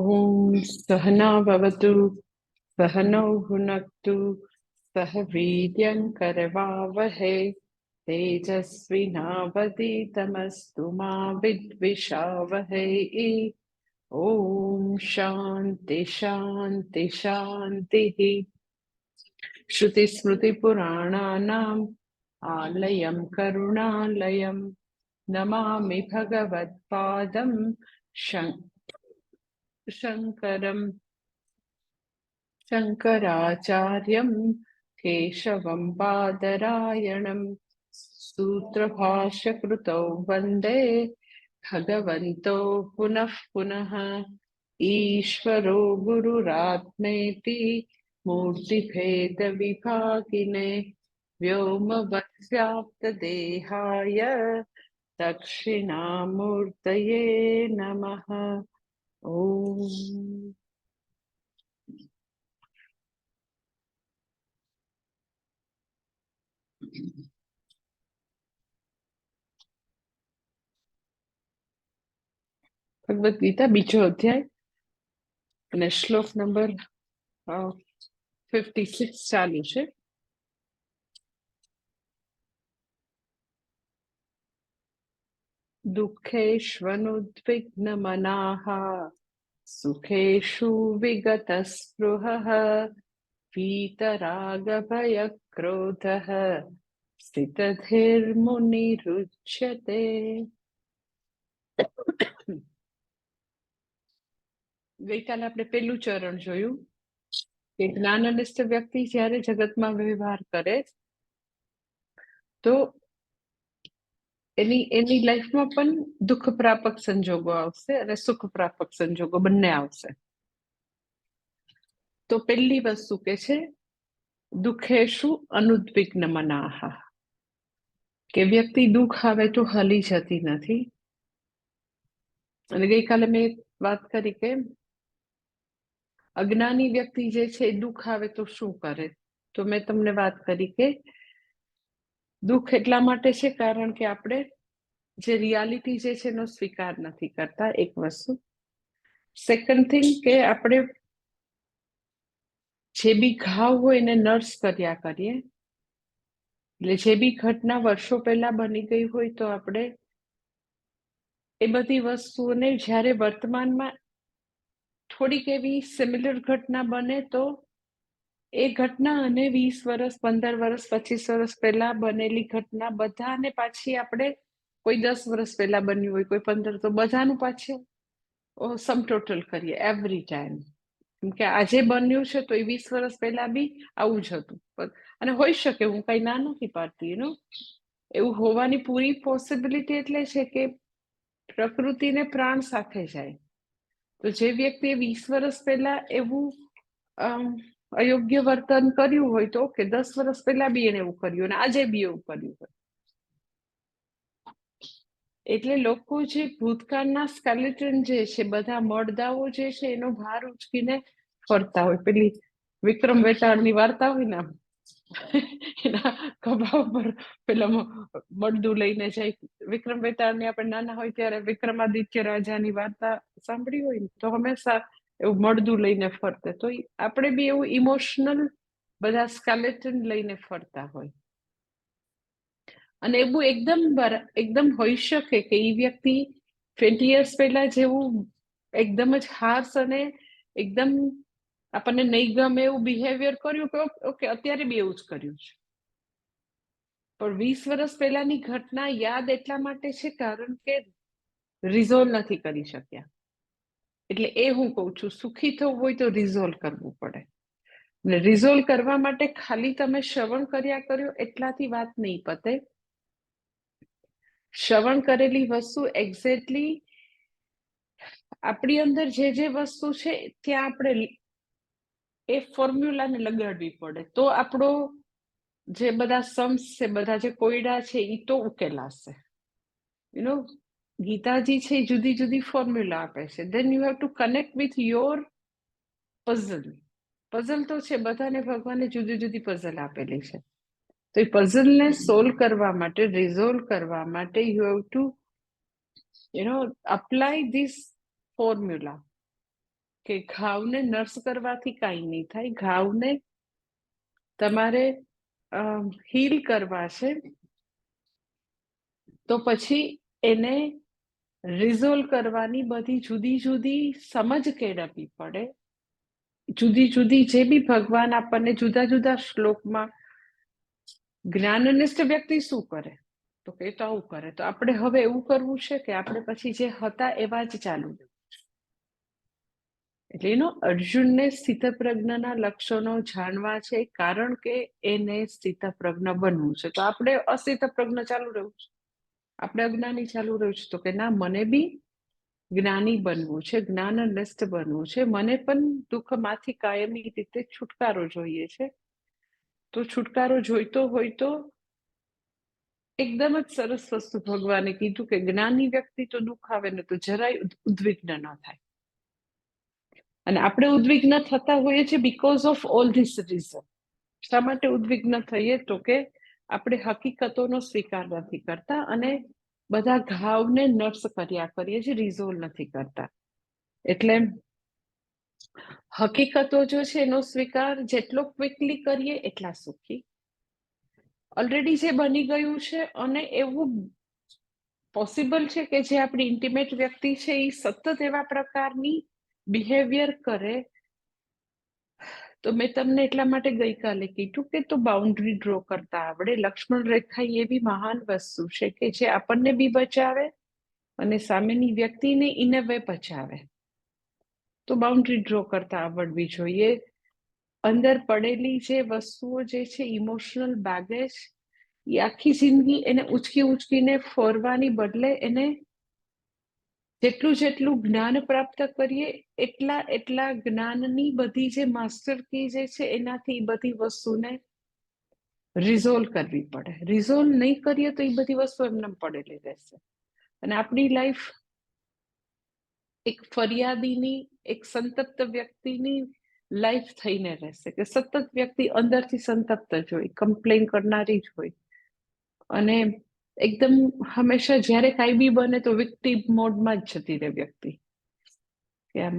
ॐ सहना भवतु सहनौ भुनक्तु सह वीर्यं करवावहै तेजस्विनावधीतमस्तु मा विद्विषावहै। ॐ शान्ति शान्ति शान्तिः। श्रुतिस्मृतिपुराणानाम् आलयं करुणालयं नमामि भगवत्पादं शङ्कराचार्यं केशवं बादरायणं सूत्रभाष्यकृतौ वन्दे भगवन्तौ पुनः पुनः। ईश्वरो गुरुरात्मेति मूर्तिभेदविभागिने व्योमवद्व्याप्तदेहाय दक्षिणामूर्तये नमः। ॐ ભગવદ્ ગીતા બીજો અધ્યાય અને શ્લોક નંબર 56 ચાલુ છે. દુઃખેષ્વનુદ્વિગ્નમનાઃ સુખેષુ વિગતસ્પૃહઃ વીતરાગભયક્રોધઃ સ્થિતધીર્મુનિરુચ્યતે. ગઈકાલે આપણે પેલું ચરણ જોયું કે જ્ઞાનનિષ્ઠ વ્યક્તિ જ્યારે જગતમાં વ્યવહાર કરે તો એની લાઈફમાં પણ દુઃખ પ્રાપક સંજોગો આવશે અને સુખ પ્રાપક સંજોગો બંને આવશે. તો પહેલી વસ્તુ કે છે દુઃખેષુ અનુદ્વિગ્ન મનાઃ, કે વ્યક્તિ દુઃખ આવે તો હલી જતી નથી. અને ગઈકાલે મેં વાત કરી કે અજ્ઞાની વ્યક્તિ જે છે દુઃખ આવે તો શું કરે, તો મેં તમને વાત કરી કે દુઃખ એટલા માટે છે કારણ કે આપણે જે રિયાલિટી જે છે એનો સ્વીકાર નથી કરતા, એક વસ્તુ. સેકન્ડ થિંગ કે આપણે જે બી ઘાવ હોય એને નર્સ કર્યા કરીએ, એટલે જે બી ઘટના વર્ષો પહેલા બની ગઈ હોય તો આપણે એ બધી વસ્તુઓને જ્યારે વર્તમાનમાં થોડીક એવી સિમિલર ઘટના બને તો એ ઘટના અને 20 વર્ષ 15 વર્ષ 25 વર્ષ પહેલા બનેલી ઘટના બધાને પાછી આપણે, કોઈ 10 વર્ષ પહેલા બન્યું હોય કોઈ 15, તો બધાનું પાછું સમ ટોટલ કરીએ એવરી ટાઈમ. કેમ કે આજે બન્યું છે તો એ 20 વર્ષ પહેલા બી આવું જ હતું. અને હોઈ શકે, હું કઈ ના નથી પાડતી, એવું હોવાની પૂરી પોસિબિલિટી એટલે છે કે પ્રકૃતિને પ્રાણ સાથે જાય. તો જે વ્યક્તિએ 20 વર્ષ પહેલા એવું અયોગ્ય વર્તન કર્યું હોય તો ઓકે, 10 વર્ષ પહેલા બી એને એવું કર્યું અને આજે બી એવું કર્યું હોય. એટલે લોકો જે ભૂતકાળના સ્કેલેટન જે છે, બધા મરદાઓ જે છે એનો ભાર ઉચકીને ફરતા હોય. પેલી વિક્રમ વેતાળની વાર્તા હોય ને, એના ખભા ઉપર પેલા બળદું લઈને જાય. વિક્રમ વેતાળની આપણે નાના હોય ત્યારે વિક્રમાદિત્ય રાજાની વાર્તા સાંભળી હોય ને, તો હંમેશા એવું મળદું લઈને ફરતે. તો આપણે બી એવું ઇમોશનલ બધા સ્કેલેટન લઈને ફરતા હોય. અને એવું એકદમ હોઈ શકે કે એ વ્યક્તિ 20 years પહેલા જેવું એકદમ જ હાર્શ અને એકદમ આપણને નહીં ગમે એવું બિહેવિયર કર્યું કે ઓકે અત્યારે બી એવું જ કર્યું છે. પણ 20 વર્ષ પહેલાની ઘટના યાદ એટલા માટે છે કારણ કે રિઝોલ્વ નથી કરી શક્યા. એટલે એ હું કહું છું, સુખી થવું હોય તો રિઝોલ્વ કરવું પડે. અને રિઝોલ્વ કરવા માટે ખાલી તમે શ્રવણ કર્યા કર્યો એટલાથી વાત નહીં પતે. શ્રવણ કરેલી વસ્તુ એક્ઝેક્ટલી આપણી અંદર જે વસ્તુ છે ત્યાં આપણે એ ફોર્મ્યુલાને લગાડવી પડે, તો આપણો જે બધા સમ્સ છે, બધા જે કોયડા છે એ તો ઉકેલાશે. ગીતાજી છે જુદી જુદી ફોર્મ્યુલા આપે છે. Then you have to connect with your puzzle. Puzzle તો છે, બધાને ભગવાને જુદી જુદી પઝલ આપેલી છે. તો એ પઝલને સોલ્વ કરવા માટે, રિઝોલ્વ કરવા માટે you have to apply this formula. કે ઘાવને નર્સ કરવાથી કાંઈ નહીં થાય. ઘાવને તમારે હીલ કરવા છે, તો પછી એને રિઝોલ્વ કરવાની બધી જુદી જુદી સમજ કેળવવી પડે. જુદી જુદી જે બી ભગવાન આપણને જુદા જુદા શ્લોકમાં, જ્ઞાનનિષ્ઠ વ્યક્તિ શું કરે, તો કે તો આવું કરે. તો આપણે હવે એવું કરવું છે કે આપણે પછી જે હતા એવા જ ચાલુ. એટલે એનો અર્જુનને સ્થિતપ્રજ્ઞના લક્ષણો જાણવા છે, કારણ કે એને સ્થિતપ્રજ્ઞ બનવું છે. તો આપણે અસ્થિતપ્રજ્ઞ ચાલુ રહ્યું છે, આપણે અજ્ઞાની ચાલુ રહ્યું છે. તો કે ના, મને બી જ્ઞાની બનવું છે, જ્ઞાનનિષ્ઠ બનવું છે, મને પણ દુઃખમાંથી કાયમી રીતે છુટકારો જોઈએ છે. તો છુટકારો જોઈતો હોય તો એકદમ જ સરસ વસ્તુ ભગવાને કીધું કે જ્ઞાની વ્યક્તિ તો દુઃખ આવે ને તો જરાય ઉદ્વિગ્ન ન થાય. અને આપણે ઉદ્વિગ્ન થતા હોઈએ છીએ because of all this reason. શા માટે ઉદ્વિગ્ન થઈએ? તો કે આપણે હકીકતોનો સ્વીકાર નથી કરતા અને બધા ઘાવને નર્સ કર્યા કરીએ છીએ, રિઝોલ્વ નથી કરતા. એટલે હકીકતો જો છે એનો સ્વીકાર જેટલો ક્વિકલી કરીએ એટલા સુખી. ઓલરેડી જે બની ગયું છે, અને એવું પોસિબલ છે કે જે આપણી ઇન્ટિમેટ વ્યક્તિ છે એ સતત એવા પ્રકારની બિહેવિયર કરે. તો મેં તમને એટલા માટે ગઈકાલે કીધું કે તો બાઉન્ડ્રી ડ્રો કરતા આવડે. લક્ષ્મણ રેખા એવી મહાન વસ્તુ છે કે જે આપણને બી બચાવે અને સામેની વ્યક્તિને ઇન અ વે બચાવે. તો બાઉન્ડ્રી ડ્રો કરતા આવડવી જોઈએ. અંદર પડેલી જે વસ્તુઓ જે છે, ઇમોશનલ બેગેજ, એ આખી જિંદગી એને ઉચકી ઉચકીને ફોરવાની બદલે એને જેટલું જેટલું જ્ઞાન પ્રાપ્ત કરીએ એટલા જ્ઞાનની બધી જે માસ્ટર કી જે છે એનાથી બધી વસ્તુને રિઝોલ્વ કરવી પડે. રિઝોલ્વ નહીં કરીએ તો એ બધી વસ્તુ એમને પડેલી રહેશે અને આપણી લાઈફ એક ફરિયાદીની, એક સંતપ્ત વ્યક્તિની લાઈફ થઈને રહેશે કે સતત વ્યક્તિ અંદરથી સંતપ્ત જ હોય, કમ્પ્લેન કરનારી જ હોય. અને એકદમ હંમેશા જ્યારે કાંઈ બી બને તો વિક્ટિમ મોડમાં જ જતી રહે વ્યક્તિ, કે આમ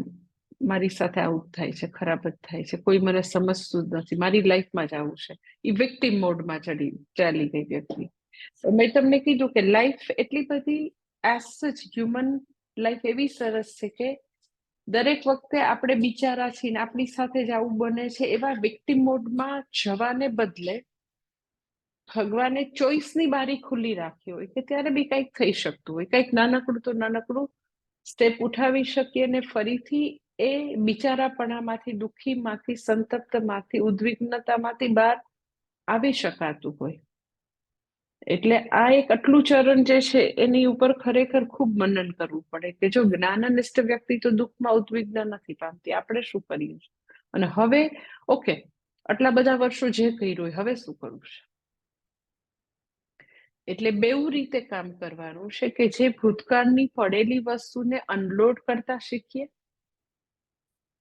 મારી સાથે આવું જ થાય છે, ખરાબ જ થાય છે, કોઈ મને સમજતું જ નથી, મારી લાઈફમાં જ આવું છે. એ વિક્ટિમ મોડમાં ચાલી ગઈ વ્યક્તિ. મેં તમને કીધું કે લાઈફ એટલી બધી એઝ સચ હ્યુમન લાઈફ એવી સરસ છે કે દરેક વખતે આપણે બિચારા છીએ, આપણી સાથે જ આવું બને છે, એવા વિક્ટિમ મોડમાં જવાને બદલે ભગવાને ચોઈસની બારી ખુલ્લી રાખી હોય કે ત્યારે બી કંઈક થઈ શકતું હોય, કંઈક નાનકડું તો નાનકડું સ્ટેપ ઉઠાવી શકીએ ને ફરીથી એ બિચારાપણામાંથી, દુઃખીમાંથી, સંતપ્તમાંથી, ઉદ્વિગ્નતામાંથી બહાર આવી શકાતું હોય. એટલે આ એક આટલું ચરણ જે છે એની ઉપર ખરેખર ખૂબ મનન કરવું પડે કે જો જ્ઞાનનિષ્ઠ વ્યક્તિ તો દુઃખમાં ઉદ્વિગ્ન નથી પામતી, આપણે શું કરીએ? અને હવે ઓકે, આટલા બધા વર્ષો જે કર્યું હોય હવે શું કરવું છે? એટલે બેઉ રીતે કામ કરવાનું છે કે જે ભૂતકાળની પડેલી વસ્તુને અનલોડ કરતા શીખીએ,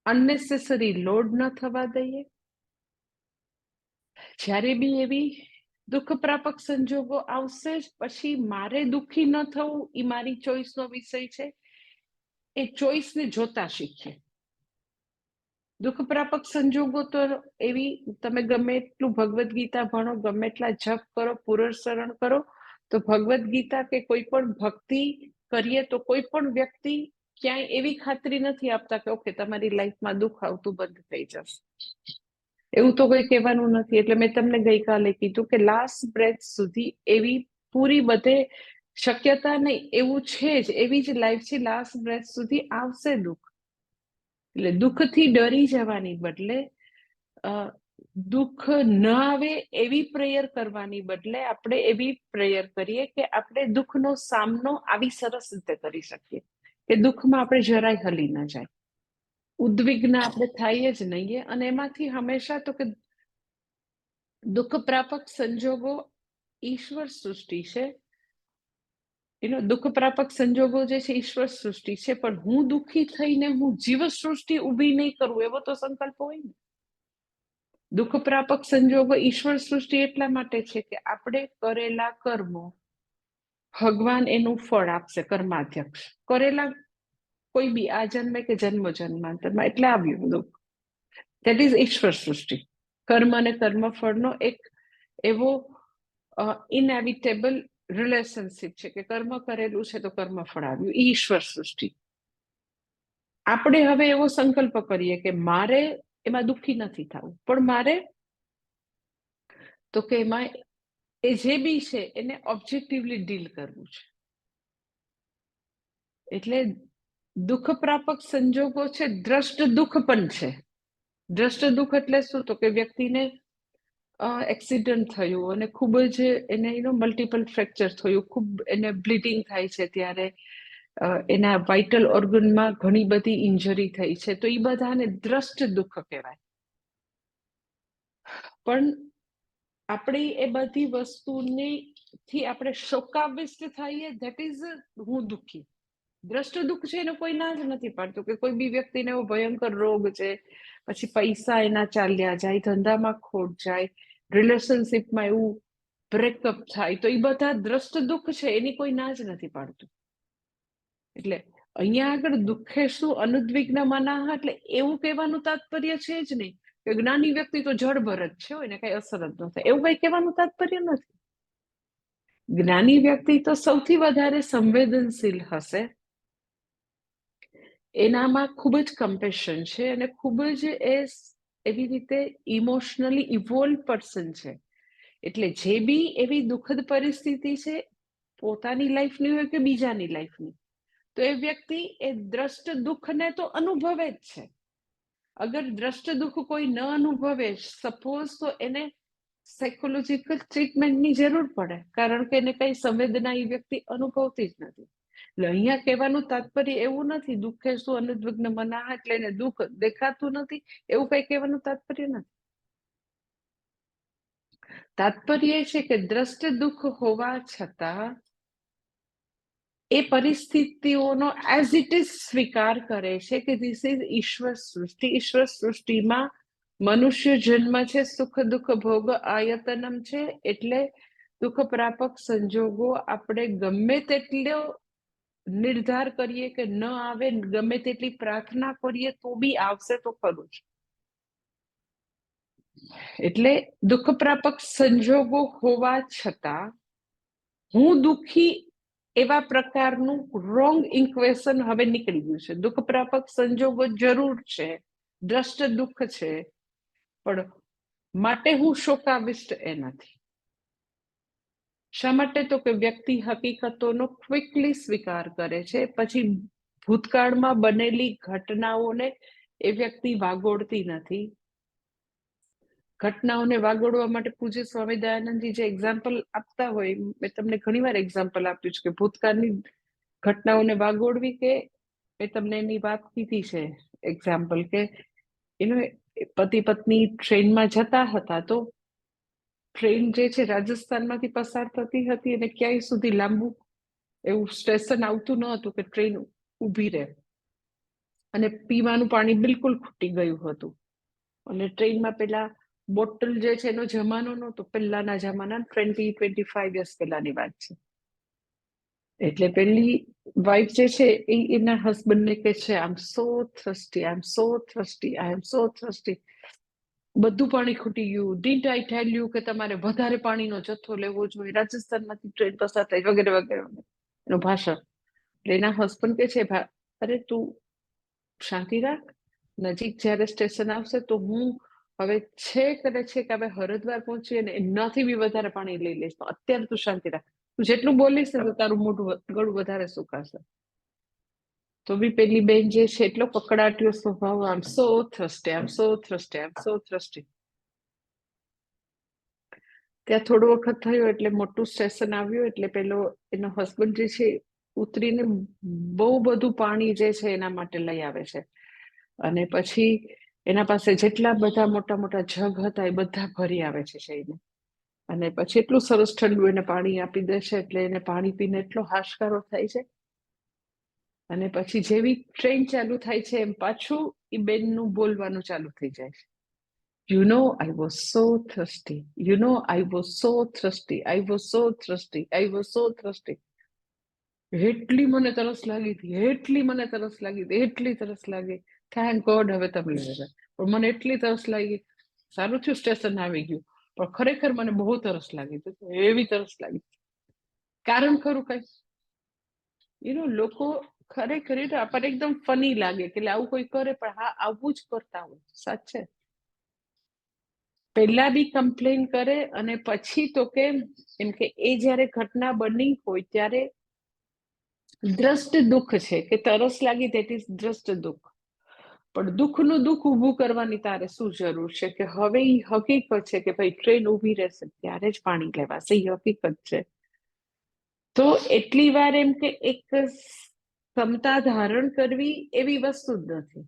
અનનેસેસરી લોડ ન થવા દઈએ. જ્યારે બી એવી દુઃખ પ્રાપક સંજોગો આવશે પછી મારે દુઃખી ન થવું એ મારી ચોઈસનો વિષય છે, એ ચોઈસને જોતા શીખીએ. દુઃખ પ્રાપક સંજોગો તો એવી, તમે ગમે એટલું ભગવદ્ ગીતા ભણો, ગમે એટલા જપ કરો, પુનર્સ્મરણ કરો, તો ભગવદ્ ગીતા કે કોઈ પણ ભક્તિ કરીએ તો કોઈ પણ વ્યક્તિ ક્યાંય એવી ખાતરી નથી આપતા કે ઓકે તમારી લાઈફમાં દુઃખ આવતું બંધ થઈ જશે, એવું તો કોઈ કહેવાનું નથી. એટલે મેં તમને ગઈકાલે કીધું કે લાસ્ટ બ્રેથ સુધી એવી પૂરી બધે શક્યતા નહીં, એવું છે જ, એવી જ લાઈફ છે, લાસ્ટ બ્રેથ સુધી આવશે દુઃખ. એટલે દુઃખથી ડરી જવાની બદલે દુઃખ ન આવે એવી પ્રેયર કરવાની બદલે આપણે એવી પ્રેયર કરીએ કે આપણે દુઃખનો સામનો આવી સરસ રીતે કરી શકીએ કે દુઃખમાં આપણે જરાય હલી ન જાય, ઉદ્વિગ્ન આપણે થાય જ નહીં. અને એમાંથી હંમેશા તો કે દુઃખ પ્રાપક સંજોગો ઈશ્વર સૃષ્ટિ છે, દુઃખ પ્રાપક સંજોગો જે છે ઈશ્વર સૃષ્ટિ છે, પણ હું દુઃખી થઈને હું જીવ સૃષ્ટિ ઊભી નહીં કરું એવો તો સંકલ્પ હોય ને. દુઃખ પ્રાપક સંજોગો ઈશ્વર સૃષ્ટિ એટલા માટે છે કે આપણે કરેલા કર્મો ભગવાન એનું ફળ આપશે, કર્માધ્યક્ષ. કરેલા કોઈ બી આ જન્મે કે જન્મ જન્માંતરમાં, એટલે આવ્યું દુઃખ. દેટ ઇઝ ઈશ્વર સૃષ્ટિ. કર્મ અને કર્મફળનો એક એવો ઇનએવિટેબલ રિલેશનશીપ છે કે કર્મ કરેલું છે તો કર્મફળ આવ્યું, ઈશ્વર સૃષ્ટિ. આપણે હવે એવો સંકલ્પ કરીએ કે મારે એમાં દુઃખી નથી થવું, પણ મારે તો કે એમાં એ જે બી છે એને ઓબ્જેક્ટિવલી ડીલ કરવું છે. એટલે દુઃખ પ્રાપક સંજોગો છે, દ્રષ્ટ દુઃખ પણ છે. દ્રષ્ટ દુઃખ એટલે શું? તો કે વ્યક્તિને એક્સિડન્ટ થયું અને ખૂબ જ એને મલ્ટિપલ ફ્રેક્ચર થયું, ખૂબ એને બ્લીડિંગ થાય છે, ત્યારે એના વાઇટલ ઓર્ગનમાં ઘણી બધી ઇન્જરી થઈ છે, તો એ બધાને દ્રષ્ટ દુઃખ કહેવાય. પણ આપણી એ બધી વસ્તુથી આપણે શોકાવિષ્ટ થઈએ, ધેટ ઇઝ હું દુઃખી. દ્રષ્ટ દુઃખ છે એનો કોઈ ના જ નથી પાડતું કે કોઈ બી વ્યક્તિને એવો ભયંકર રોગ છે, પછી પૈસા એના ચાલ્યા જાય, ધંધામાં ખોટ જાય, રિલેશનશીપમાં એવું બ્રેકઅપ થાય, તો એ બધા દ્રષ્ટ દુઃખ છે, એની કોઈ ના જ નથી પાડતું. એટલે અહીંયા આગળ દુઃખે શું અનુદ્વિગ્ન મનાહ, એટલે એવું કહેવાનું તાત્પર્ય છે જ નહીં કે જ્ઞાની વ્યક્તિ તો જળભર જ છે, એને કઈ અસર જ ન થાય, એવું કઈ કહેવાનું તાત્પર્ય નથી. જ્ઞાની વ્યક્તિ તો સૌથી વધારે સંવેદનશીલ હશે, એનામાં ખૂબ જ કમ્પેશન છે અને ખૂબ જ એવી રીતે ઇમોશનલી ઇવોલ્વ પર્સન છે. એટલે જે બી એવી દુઃખદ પરિસ્થિતિ છે, પોતાની લાઈફની હોય કે બીજાની લાઈફની, તો એ વ્યક્તિ એ દ્રષ્ટ દુઃખને તો અનુભવે જ છે. અગર દ્રષ્ટ દુઃખ કોઈ ન અનુભવે, સપોઝ, તો એને સાયકોલોજીકલ ટ્રીટમેન્ટની જરૂર પડે, કારણ કે એને કઈ સંવેદના એ વ્યક્તિ અનુભવતી જ નથી. એટલે અહીંયા કહેવાનું તાત્પર્ય એવું નથી દુઃખે શું અનુદ્વિગ્ન મનાહ એટલે એને દુઃખ દેખાતું નથી, એવું કઈ કહેવાનું તાત્પર્ય નથી. તાત્પર્ય એ છે કે દ્રષ્ટ દુઃખ હોવા છતાં એ પરિસ્થિતિઓનો એઝ ઇટ ઇઝ સ્વીકાર કરે છે કે ધીસ ઇઝ ઈશ્વર સૃષ્ટિ. ઈશ્વર સૃષ્ટિમાં મનુષ્ય જન્મ છે, સુખ દુઃખ ભોગ આયતનમ છે, એટલે દુઃખ પ્રાપક સંજોગો આપણે ગમે તેટલો નિર્ધાર કરીએ કે ન આવે, ગમે તેટલી પ્રાર્થના કરીએ તો બી આવશે તો ખરું જ. એટલે દુઃખ પ્રાપક સંજોગો હોવા છતાં હું દુઃખી એવા પ્રકારનું રોંગ ઇક્વેશન હવે નીકળી ગયું છે. દુઃખ પ્રાપક સંજોગો જરૂર છે, દ્રષ્ટ દુઃખ છે, પણ માટે હું શોકાવિષ્ટ એ નથી. શા માટે? તો કે વ્યક્તિ હકીકતોનો ક્વિકલી સ્વીકાર કરે છે, પછી ભૂતકાળમાં બનેલી ઘટનાઓને એ વ્યક્તિ વાગોળતી નથી. ઘટનાઓને વાગોળવા માટે પૂજ્ય સ્વામી દયાનંદજી જે એક્ઝામ્પલ આપતા હોય, મેં તમને ઘણી વાર એક્ઝામ્પલ આપ્યું છે કે ભૂતકાળની ઘટનાઓને વાગોળવી, કે મેં તમને એની વાત કીધી છે એક્ઝામ્પલ, કે પતિ પત્ની ટ્રેનમાં જતા હતા, તો ટ્રેન જે છે રાજસ્થાનમાંથી પસાર થતી હતી અને ક્યાંય સુધી લાંબુ એવું સ્ટેશન આવતું ન હતું કે ટ્રેન ઊભી રહે, અને પીવાનું પાણી બિલકુલ ખૂટી ગયું હતું, અને ટ્રેનમાં પેલા બોટલ જે છે એનો જમાનો નહોતો, પહેલાના જમાના 20-25 યર્સ પહેલાની વાત છે. એટલે પેલી વાઇફ જે છે એ એના હસબન્ડને કહે છે, આઈ એમ સો થર્સ્ટી, આઈ એમ સો થર્સ્ટી, આઈ એમ સો થર્સ્ટી, બધું પાણી ખૂટી ગયું, ડીડ આઈ ટેલ યુ કે તમારે વધારે પાણીનો જથ્થો લેવો જોઈએ, રાજસ્થાનમાંથી ટ્રેન પસાર થાય, વગેરે વગેરે એનું ભાષણ. એટલે એના હસબન્ડ કે છે, અરે તું શાંતિ રાખ, નજીક જ્યારે સ્ટેશન આવશે તો હું હવે છેક હવે હરિદ્વાર પહોંચીએ ને એનાથી બી વધારે પાણી લઈ લઈશ, તો અત્યારે તું શાંતિ રાખ, તું જેટલું બોલીશ ને તો તારું મોઢું ગળું વધારે સુકાશે. તો બી પેલી બેન જે છે એટલો કકડાટીયો સ્વભાવ, આમ સો થર્સ્ટી, આમ સો થર્સ્ટી, આમ સો થર્સ્ટી. ત્યાં થોડો વખત થયો એટલે મોટું સ્ટેશન આવ્યું, એટલે પેલો એનો હસબન્ડ જે છે ઉતરીને બહુ બધું પાણી જે છે એના માટે લઈ આવે છે, અને પછી એના પાસે જેટલા બધા મોટા મોટા જગ હતા એ બધા ભરી આવે છે એને, અને પછી એટલું સરસ ઠંડુ એને પાણી આપી દે છે, એટલે એને પાણી પીને એટલો હાશકારો થાય છે. અને પછી જેવી ટ્રેન ચાલુ થાય છે એમ પાછું એ બેનનું બોલવાનું ચાલુ થઈ જાય છે, You know, I was so thirsty. You know, I was so thirsty. I was so thirsty. I was so thirsty. એટલી મને તરસ લાગી હતી, એટલી મને તરસ લાગી હતી, એટલી તરસ લાગી. થેન્ક ગોડ હવે તમે લેવા. પણ મને એટલી તરસ લાગી, સારું થયું સ્ટેશન આવી ગયું, પણ ખરેખર મને બહુ તરસ લાગી હતી, એવી તરસ લાગી. કારણ ખરું કઈ લોકો ખરેખર આપણને એકદમ ફની લાગે કે આવું કોઈ કરે, પણ હા આવું જ કરતા હોય. સાચે પહેલા બી કમ્પ્લેન કરે અને પછી તો કે એમ કે એ જયારે ઘટના બની હોય ત્યારે દ્રષ્ટ દુઃખ છે કે તરસ લાગી, દેટ ઇઝ દ્રષ્ટ દુઃખ. પણ દુઃખનું દુઃખ ઊભું કરવાની તારે શું જરૂર છે? કે હવે એ હકીકત છે કે ભાઈ ટ્રેન ઊભી રહેશે ત્યારે જ પાણી લેવાશે, એ હકીકત છે. તો એટલી વાર એમ કે એક ક્ષમતા ધારણ કરવી એવી વસ્તુ જ નથી.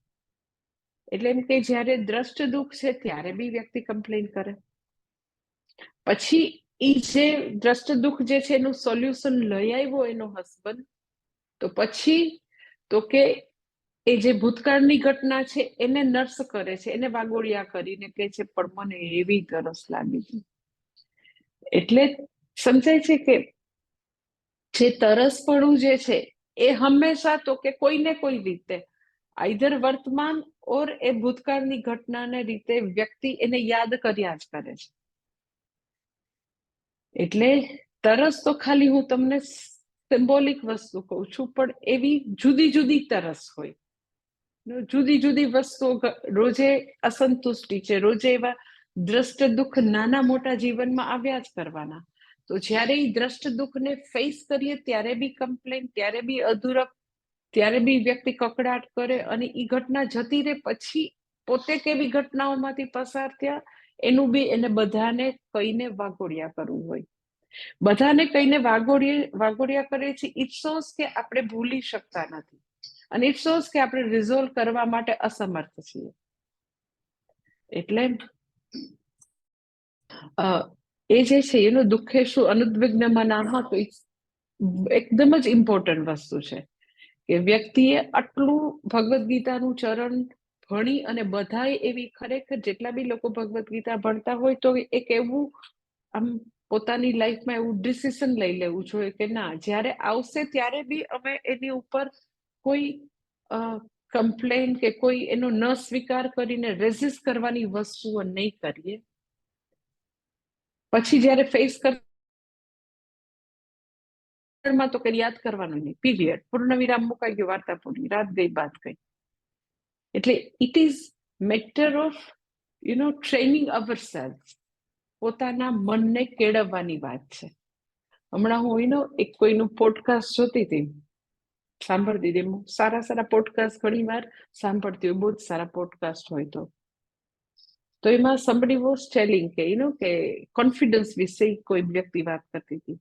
એટલે એમ કે જયારે દ્રષ્ટ દુઃખ છે ત્યારે બી વ્યક્તિ કમ્પ્લેન કરે, પછી એ જે દ્રષ્ટ દુઃખ જે છે એનું સોલ્યુશન લઈ આવ્યો એનો હસબન્ડ, તો પછી તો કે એ જે ભૂતકાળની ઘટના છે એને નર્સ કરે છે, એને વાગોળિયા કરીને કે છે પણ મને એવી તરસ લાગી હતી. એટલે સમજાય છે કે જે તરસપણું જે છે એ હંમેશા તો કે કોઈને કોઈ રીતે આઈધર વર્તમાન ઓર એ ભૂતકાળની ઘટનાને રીતે વ્યક્તિ એને યાદ કર્યા જ કરે છે. એટલે તરસ તો ખાલી હું તમને સિમ્બોલિક વસ્તુ કહું છું, પણ એવી જુદી જુદી તરસ હોય, જુદી જુદી વસ્તુઓ. રોજે અસંતુષ્ટિ છે, રોજે એવા દ્રષ્ટ દુઃખ નાના મોટા જીવનમાં આવ્યા જ કરવાના. તો જયારે એ દ્રષ્ટ દુઃખને ફેસ કરીએ ત્યારે બી કમ્પ્લેન, ત્યારે બી અધૂરપ, ત્યારે બી વ્યક્તિ કકડાટ કરે, અને એ ઘટના જતી રહે પછી પોતે કેવી ઘટનાઓમાંથી પસાર થયા એનું બી એને બધાને કહીને વાગોડિયા કરવું હોય. બધાને કહીને વાગોડિયા કરે છે. ઇટ શોઝ કે આપણે ભૂલી શકતા નથી, અને ઇટ શોઝ કે આપણે રિઝોલ્વ કરવા માટે અસમર્થ છીએ. એટલે એ જે છે એનું દુઃખે શું અનુદ્વિગ્નમાં ના તો એકદમ જ ઇમ્પોર્ટન્ટ વસ્તુ છે કે વ્યક્તિએ આટલું ભગવદ્ ગીતાનું ચરણ ભણી, અને બધાએ એવી ખરેખર જેટલા બી લોકો ભગવદ્ ગીતા ભણતા હોય તો એક એવું આમ પોતાની લાઈફમાં એવું ડિસિઝન લઈ લેવું જોઈએ કે ના, જ્યારે આવશે ત્યારે બી અમે એની ઉપર કોઈ કમ્પ્લેન કે કોઈ એનો ન સ્વીકાર કરીને રેઝિસ્ટ કરવાની વસ્તુઓ નહીં કરીએ. પછી જયારે ફેસ માં તો કઈ યાદ કરવાનું નહીં, પીરિયડ, પૂર્ણ વિરામ મુકાઈ ગયો, વાર્તા પૂરી, રાત ગઈ બાત ગઈ. એટલે it is matter of training our self. પોતાના મનને કેળવવાની વાત છે. હમણાં હું એક કોઈનું પોડકાસ્ટ જોતી હતી, સાંભળતી હતી. સારા સારા પોડકાસ્ટ ઘણી વાર સાંભળતી હોય, બહુ જ સારા પોડકાસ્ટ હોય તો એમાં somebody was telling કે કોન્ફિડન્સ વિશે કોઈ વ્યક્તિ વાત કરતી હતી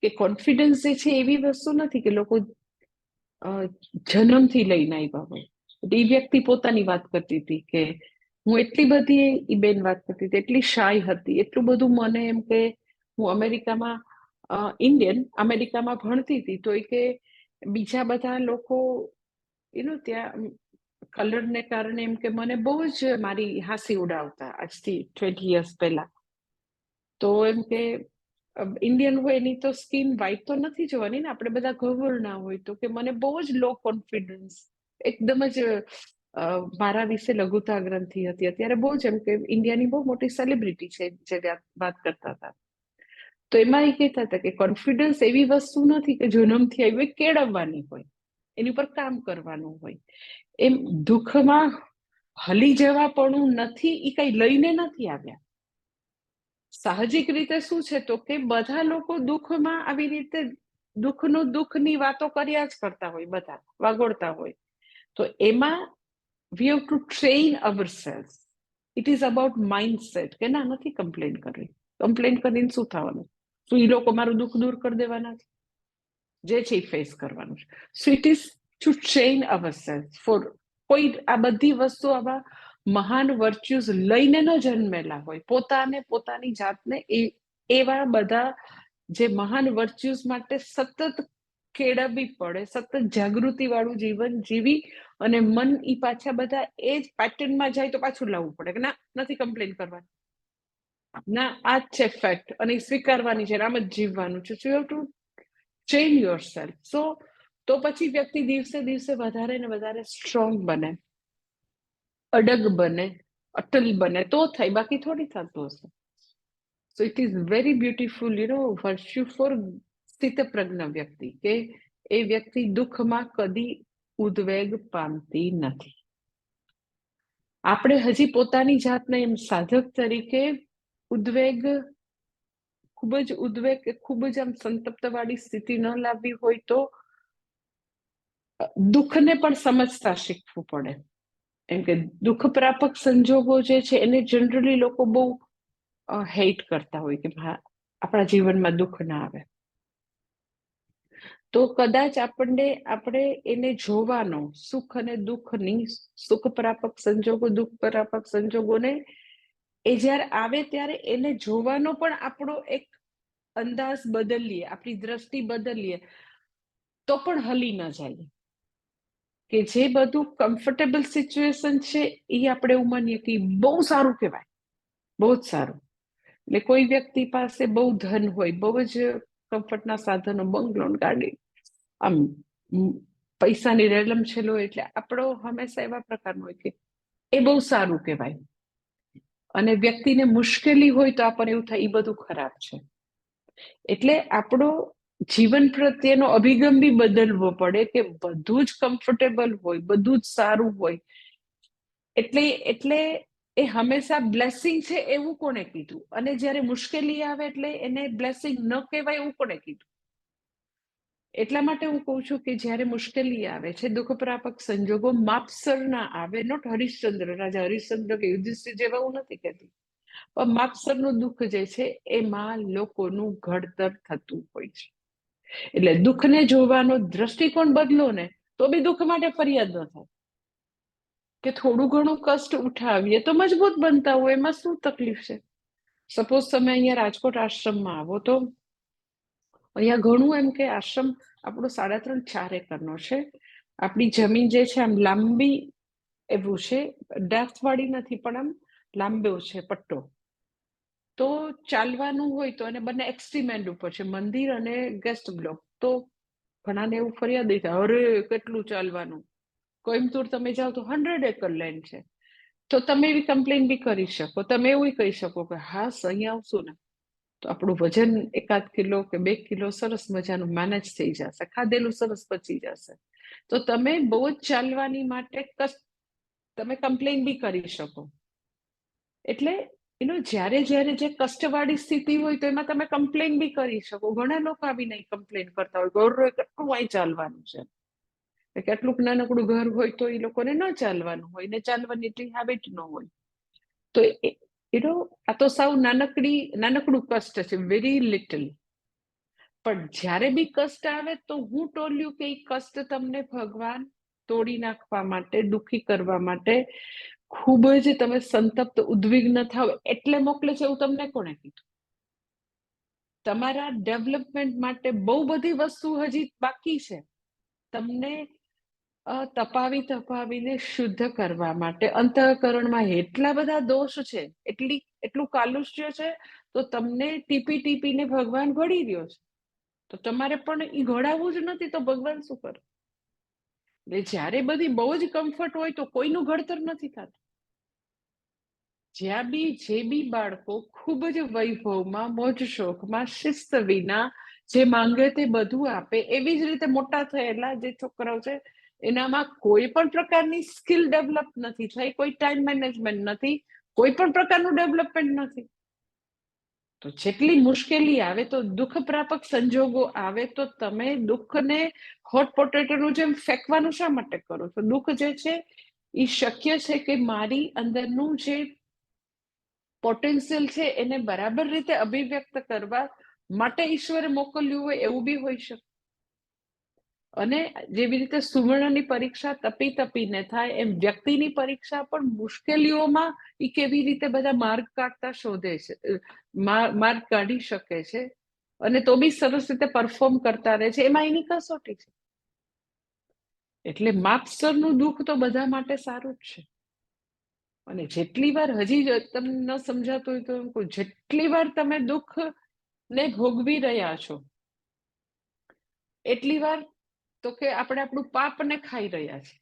કે કોન્ફિડન્સ જે છે એવી વસ્તુ નથી કે લોકો જન્મથી લઈને આવ્યા હોય. એ વ્યક્તિ પોતાની વાત કરતી હતી કે હું એટલી બધી, એ બેન વાત કરતી હતી, એટલી શાય હતી, એટલું બધું મને એમ કે હું અમેરિકામાં અમેરિકામાં ભણતી હતી તો એ કે બીજા બધા લોકો ત્યાં કલરને કારણે એમ કે મને બહુ જ મારી હાંસી ઉડાવતા આજથી 20 years પહેલા. તો એમ કે ઇન્ડિયન હોય એની તો સ્કિન વ્હાઈટ તો નથી જોવાની ને, આપણે બધા ગવર્ણા હોય. તો કે મને બહુ જ લો કોન્ફિડન્સ, એકદમ જ મારા વિશે લઘુતા ગ્રંથિ હતી. અત્યારે બહુ જ એમ કે ઇન્ડિયાની બહુ મોટી સેલિબ્રિટી છે જે વાત કરતા હતા. તો એમાં એ કહેતા હતા કે કોન્ફિડન્સ એવી વસ્તુ નથી કે જન્મથી આવી હોય, કેળવવાની હોય, એની ઉપર કામ કરવાનું હોય. એમ દુઃખમાં હલી જવા પણ નથી, એ કઈ લઈને નથી આવ્યા. સાહજિક રીતે શું છે તો કે બધા લોકો દુઃખમાં આવી રીતે દુઃખની વાતો કર્યા જ કરતા હોય, બધા વાગોડતા હોય. તો એમાં we have to train our self. It is about mindset કે ના, નથી કમ્પ્લેન કરવી. કમ્પ્લેન કરીને શું થવાનું? શું એ લોકો મારું દુઃખ દૂર કરી દેવાના છે? જે છે એ ફેસ કરવાનું છે. So it is to train our self for કોઈ આ બધી વસ્તુ આવા મહાન વર્ચ્યુઝ લઈને ન જન્મેલા હોય, પોતાને પોતાની જાતને એવા બધા જે મહાન વર્ચ્યુઝ માટે સતત કેળવવી પડે, સતત જાગૃતિ વાળું જીવન જીવી, અને મન ઈ પાછા બધા એ જ પેટર્નમાં જાય તો પાછું લાવવું પડે કે ના, નથી કમ્પ્લેન કરવાની, ના આ જ છે ફેક્ટ, અને સ્વીકારવાની છે, આમ જ જીવવાનું છે. You have to train yourself. તો પછી વ્યક્તિ દિવસે દિવસે વધારે ને વધારે સ્ટ્રોંગ બને, અડગ બને, અટલ બને, તો થાય, બાકી થોડી થતું હશે. So it is very beautiful virtue for સ્થિતપ્રજ્ઞ વ્યક્તિ, કે એ વ્યક્તિ દુઃખમાં કદી ઉદ્વેગ પામતી નથી. આપણે હજી પોતાની જાતને એમ સાધક તરીકે ઉદ્વેગ, ખૂબ જ આમ સંતપ્ત વાળી સ્થિતિ ન લાવવી હોય તો દુઃખને પણ સમજતા શીખવું પડે. એમ કે દુઃખ પ્રાપક સંજોગો જે છે એને જનરલી લોકો બહુ હેટ કરતા હોય કે આપણા જીવનમાં દુઃખ ના આવે. તો કદાચ આપણે એને જોવાનો, સુખ અને દુઃખની, સુખ પ્રાપક સંજોગો, દુઃખ પ્રાપક સંજોગોને એ જ્યારે આવે ત્યારે એને જોવાનો પણ આપણો એક અંદાજ બદલીએ, આપણી દ્રષ્ટિ બદલીએ તો પણ હલી ન જાય. કે જે બધું કમ્ફર્ટેબલ સિચ્યુએશન છે એ આપણે એવું માનીએ કે બહુ સારું કહેવાય, બહુ જ સારું. એટલે કોઈ વ્યક્તિ પાસે બહુ ધન હોય, બહુ જ કમ્ફર્ટના સાધનો, બંગલો, ગાડી, આમ પૈસાની રેલમછેલ હોય, એટલે આપણો હંમેશા એવા પ્રકારનો હોય કે એ બહુ સારું કહેવાય. અને વ્યક્તિને મુશ્કેલી હોય તો આપણને એવું થાય એ બધું ખરાબ છે. એટલે આપણો જીવન પ્રત્યેનો અભિગમ બી બદલવો પડે કે બધું જ કમ્ફર્ટેબલ હોય, બધું જ સારું હોય એટલે એ હંમેશા બ્લેસિંગ છે એવું કોને કીધું? અને જ્યારે મુશ્કેલી આવે એટલે એને બ્લેસિંગ ન કહેવાય એવું કોને કીધું? એટલા માટે હું કહું છું કે જ્યારે મુશ્કેલી આવે છે, દુઃખ પ્રાપક સંજોગો માપસર ના આવે, નોટ હરિશ્ચંદ્ર, રાજા હરિશ્ચંદ્ર કે યુધિષ્ઠિર જેવા હું નથી કહેતી, પણ માપસરનું દુઃખ જે છે એમાં લોકોનું ઘડતર થતું હોય છે. એટલે દુઃખને જોવાનો દ્રષ્ટિકોણ બદલો ને તો બી દુઃખ માટે ફરિયાદ ન થાય. કે થોડું ઘણું કષ્ટ ઉઠાવીએ તો મજબૂત બનતા હોય, એમાં શું તકલીફ છે? સપોઝ તમે અહીંયા રાજકોટ આશ્રમમાં આવો તો અહીંયા ઘણું એમ કે આશ્રમ આપણો 3.5-4 એકરનો છે. આપણી જમીન જે છે આમ લાંબી એવું છે, ડેપ્થ વાળી નથી પણ આમ લાંબો છે પટ્ટો. તો ચાલવાનું હોય તો, અને બંને એક્સ્ટ્રીમ એન્ડ ઉપર છે, મંદિર અને ગેસ્ટ બ્લોક. તો ઘણાને એવું ફરિયાદ થાય, અરે કેટલું ચાલવાનું. કોઈમ્બતુર તમે જાઓ તો 100 એકર લેન્ડ છે. તો તમે એવી કમ્પ્લેન બી કરી શકો, તમે એવું કહી શકો કે હા અહીંયા આવશું ને તો આપણું વજન 1 કિલો કે 2 કિલો સરસ મજાનું મેનેજ થઈ જશે, ખાધેલું સરસ પચી જશે. તો તમે બહુ જ ચાલવાની માટે તમે કમ્પ્લેન બી કરી શકો. એટલે જ્યારે જે કષ્ટવાળી સ્થિતિ હોય તો એમાં તમે કમ્પ્લેન બી કરી શકો. ઘણા લોકો આવીને કમ્પ્લેન કરતા હોય, ગૌરવ કેટલું અહીં ચાલવાનું છે. કેટલુંક નાનકડું ઘર હોય તો એ લોકોને ન ચાલવાનું હોય, ને ચાલવાની એટલી હેબિટ ન હોય. તો આ તો સાવ નાનકડું કષ્ટ છે, વેરી લિટલ. પણ જ્યારે બી કષ્ટ આવે તો હું ટોલ્યું કે એ કષ્ટ તમને ભગવાન તોડી નાખવા માટે, દુઃખી કરવા માટે, ખૂબ જ તમે સંતપ્ત, ઉદ્વિગ્ન થાવ એટલે મોકલે છે એવું તમને કોણે કીધું? તમારા ડેવલપમેન્ટ માટે બહુ બધી વસ્તુ હજી બાકી છે. તમને તપાવીને શુદ્ધ કરવા માટે. અંતઃકરણમાં એટલા બધા દોષ છે, એટલું કાલુષ્ય છે, તો તમને ટીપીને ભગવાન ઘડી રહ્યો છે. તો તમારે પણ એ ઘડાવવું જ નથી તો ભગવાન શું કરે? જ્યારે બધી બહુ જ કમ્ફર્ટ હોય તો કોઈનું ઘડતર નથી થતું. જે બી બાળકો ખૂબ જ વૈભવમાં, મોજ શોખમાં, શિસ્ત વિના જે માંગે તે બધું આપે, એવી જ રીતે મોટા થયેલા જે છોકરાઓ છે એનામાં કોઈ પણ પ્રકારની સ્કિલ ડેવલપ નથી થઈ, કોઈ ટાઈમ મેનેજમેન્ટ નથી, કોઈ પણ પ્રકારનું ડેવલપમેન્ટ નથી. તો જેટલી મુશ્કેલી આવે, તો દુઃખ પ્રાપક સંજોગો આવે તો તમે દુઃખને હોટ પોટેટોનું જેમ ફેંકવાનું શા માટે કરો છો? દુઃખ જે છે એ શક્ય છે કે મારી અંદરનું જે પોટેન્શિયલ છે એને બરાબર રીતે અભિવ્યક્ત કરવા માટે ઈશ્વરે મોકલ્યું હોય એવું બી હોઈ શકે. અને જેવી રીતે સુવર્ણની પરીક્ષા તપીને થાય, એમ વ્યક્તિની પરીક્ષા પણ મુશ્કેલીઓમાં એ કેવી રીતે બધા માર્ગ કાઢતા શોધે છે, માર્ગ કાઢી શકે છે, અને તો બી સરસ રીતે પરફોર્મ કરતા રહે છે, એમાં એની કસોટી છે. એટલે માપસરનું દુઃખ તો બધા માટે સારું જ છે. અને જેટલી વાર હજી તમને ન સમજાતું હોય તો એમ કહું, જેટલી વાર તમે દુઃખ ને ભોગવી રહ્યા છો એટલી વાર તો કે આપણે આપણું પાપને ખાઈ રહ્યા છીએ.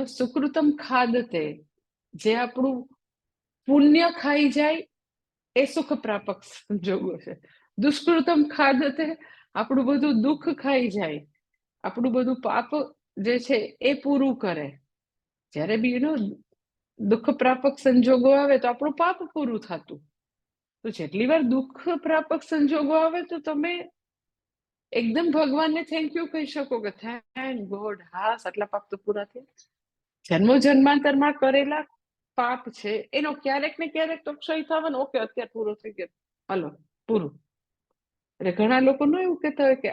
સુકૃતમ ખાદતે, જે આપણું પુણ્ય ખાઈ જાય એ સુખ પ્રાપક સંજોગો છે. દુષ્કૃતમ ખાદતે, આપણું બધું દુઃખ ખાઈ જાય, આપણું બધું પાપ જે છે એ પૂરું કરે. જ્યારે બી દુઃખ પ્રાપક સંજોગો આવે તો આપણું પાપ પૂરું થતું. તો જેટલી વાર દુઃખ પ્રાપક સંજોગો આવે તો તમે એકદમ ભગવાનને થેન્ક યુ કહી શકો કે થેન્ક ગોડ, હા આટલા પાપ તો પૂરા થયા. જન્મો જન્માંતરમાં કરેલા પાપ છે એનો ક્યારેક ને ક્યારેક તો ક્ષય થવાનો. ઓકે, અત્યારે પૂરો થઈ ગયો, હાલો પૂરું. એટલે ઘણા લોકો નો એવું કહેતા હોય કે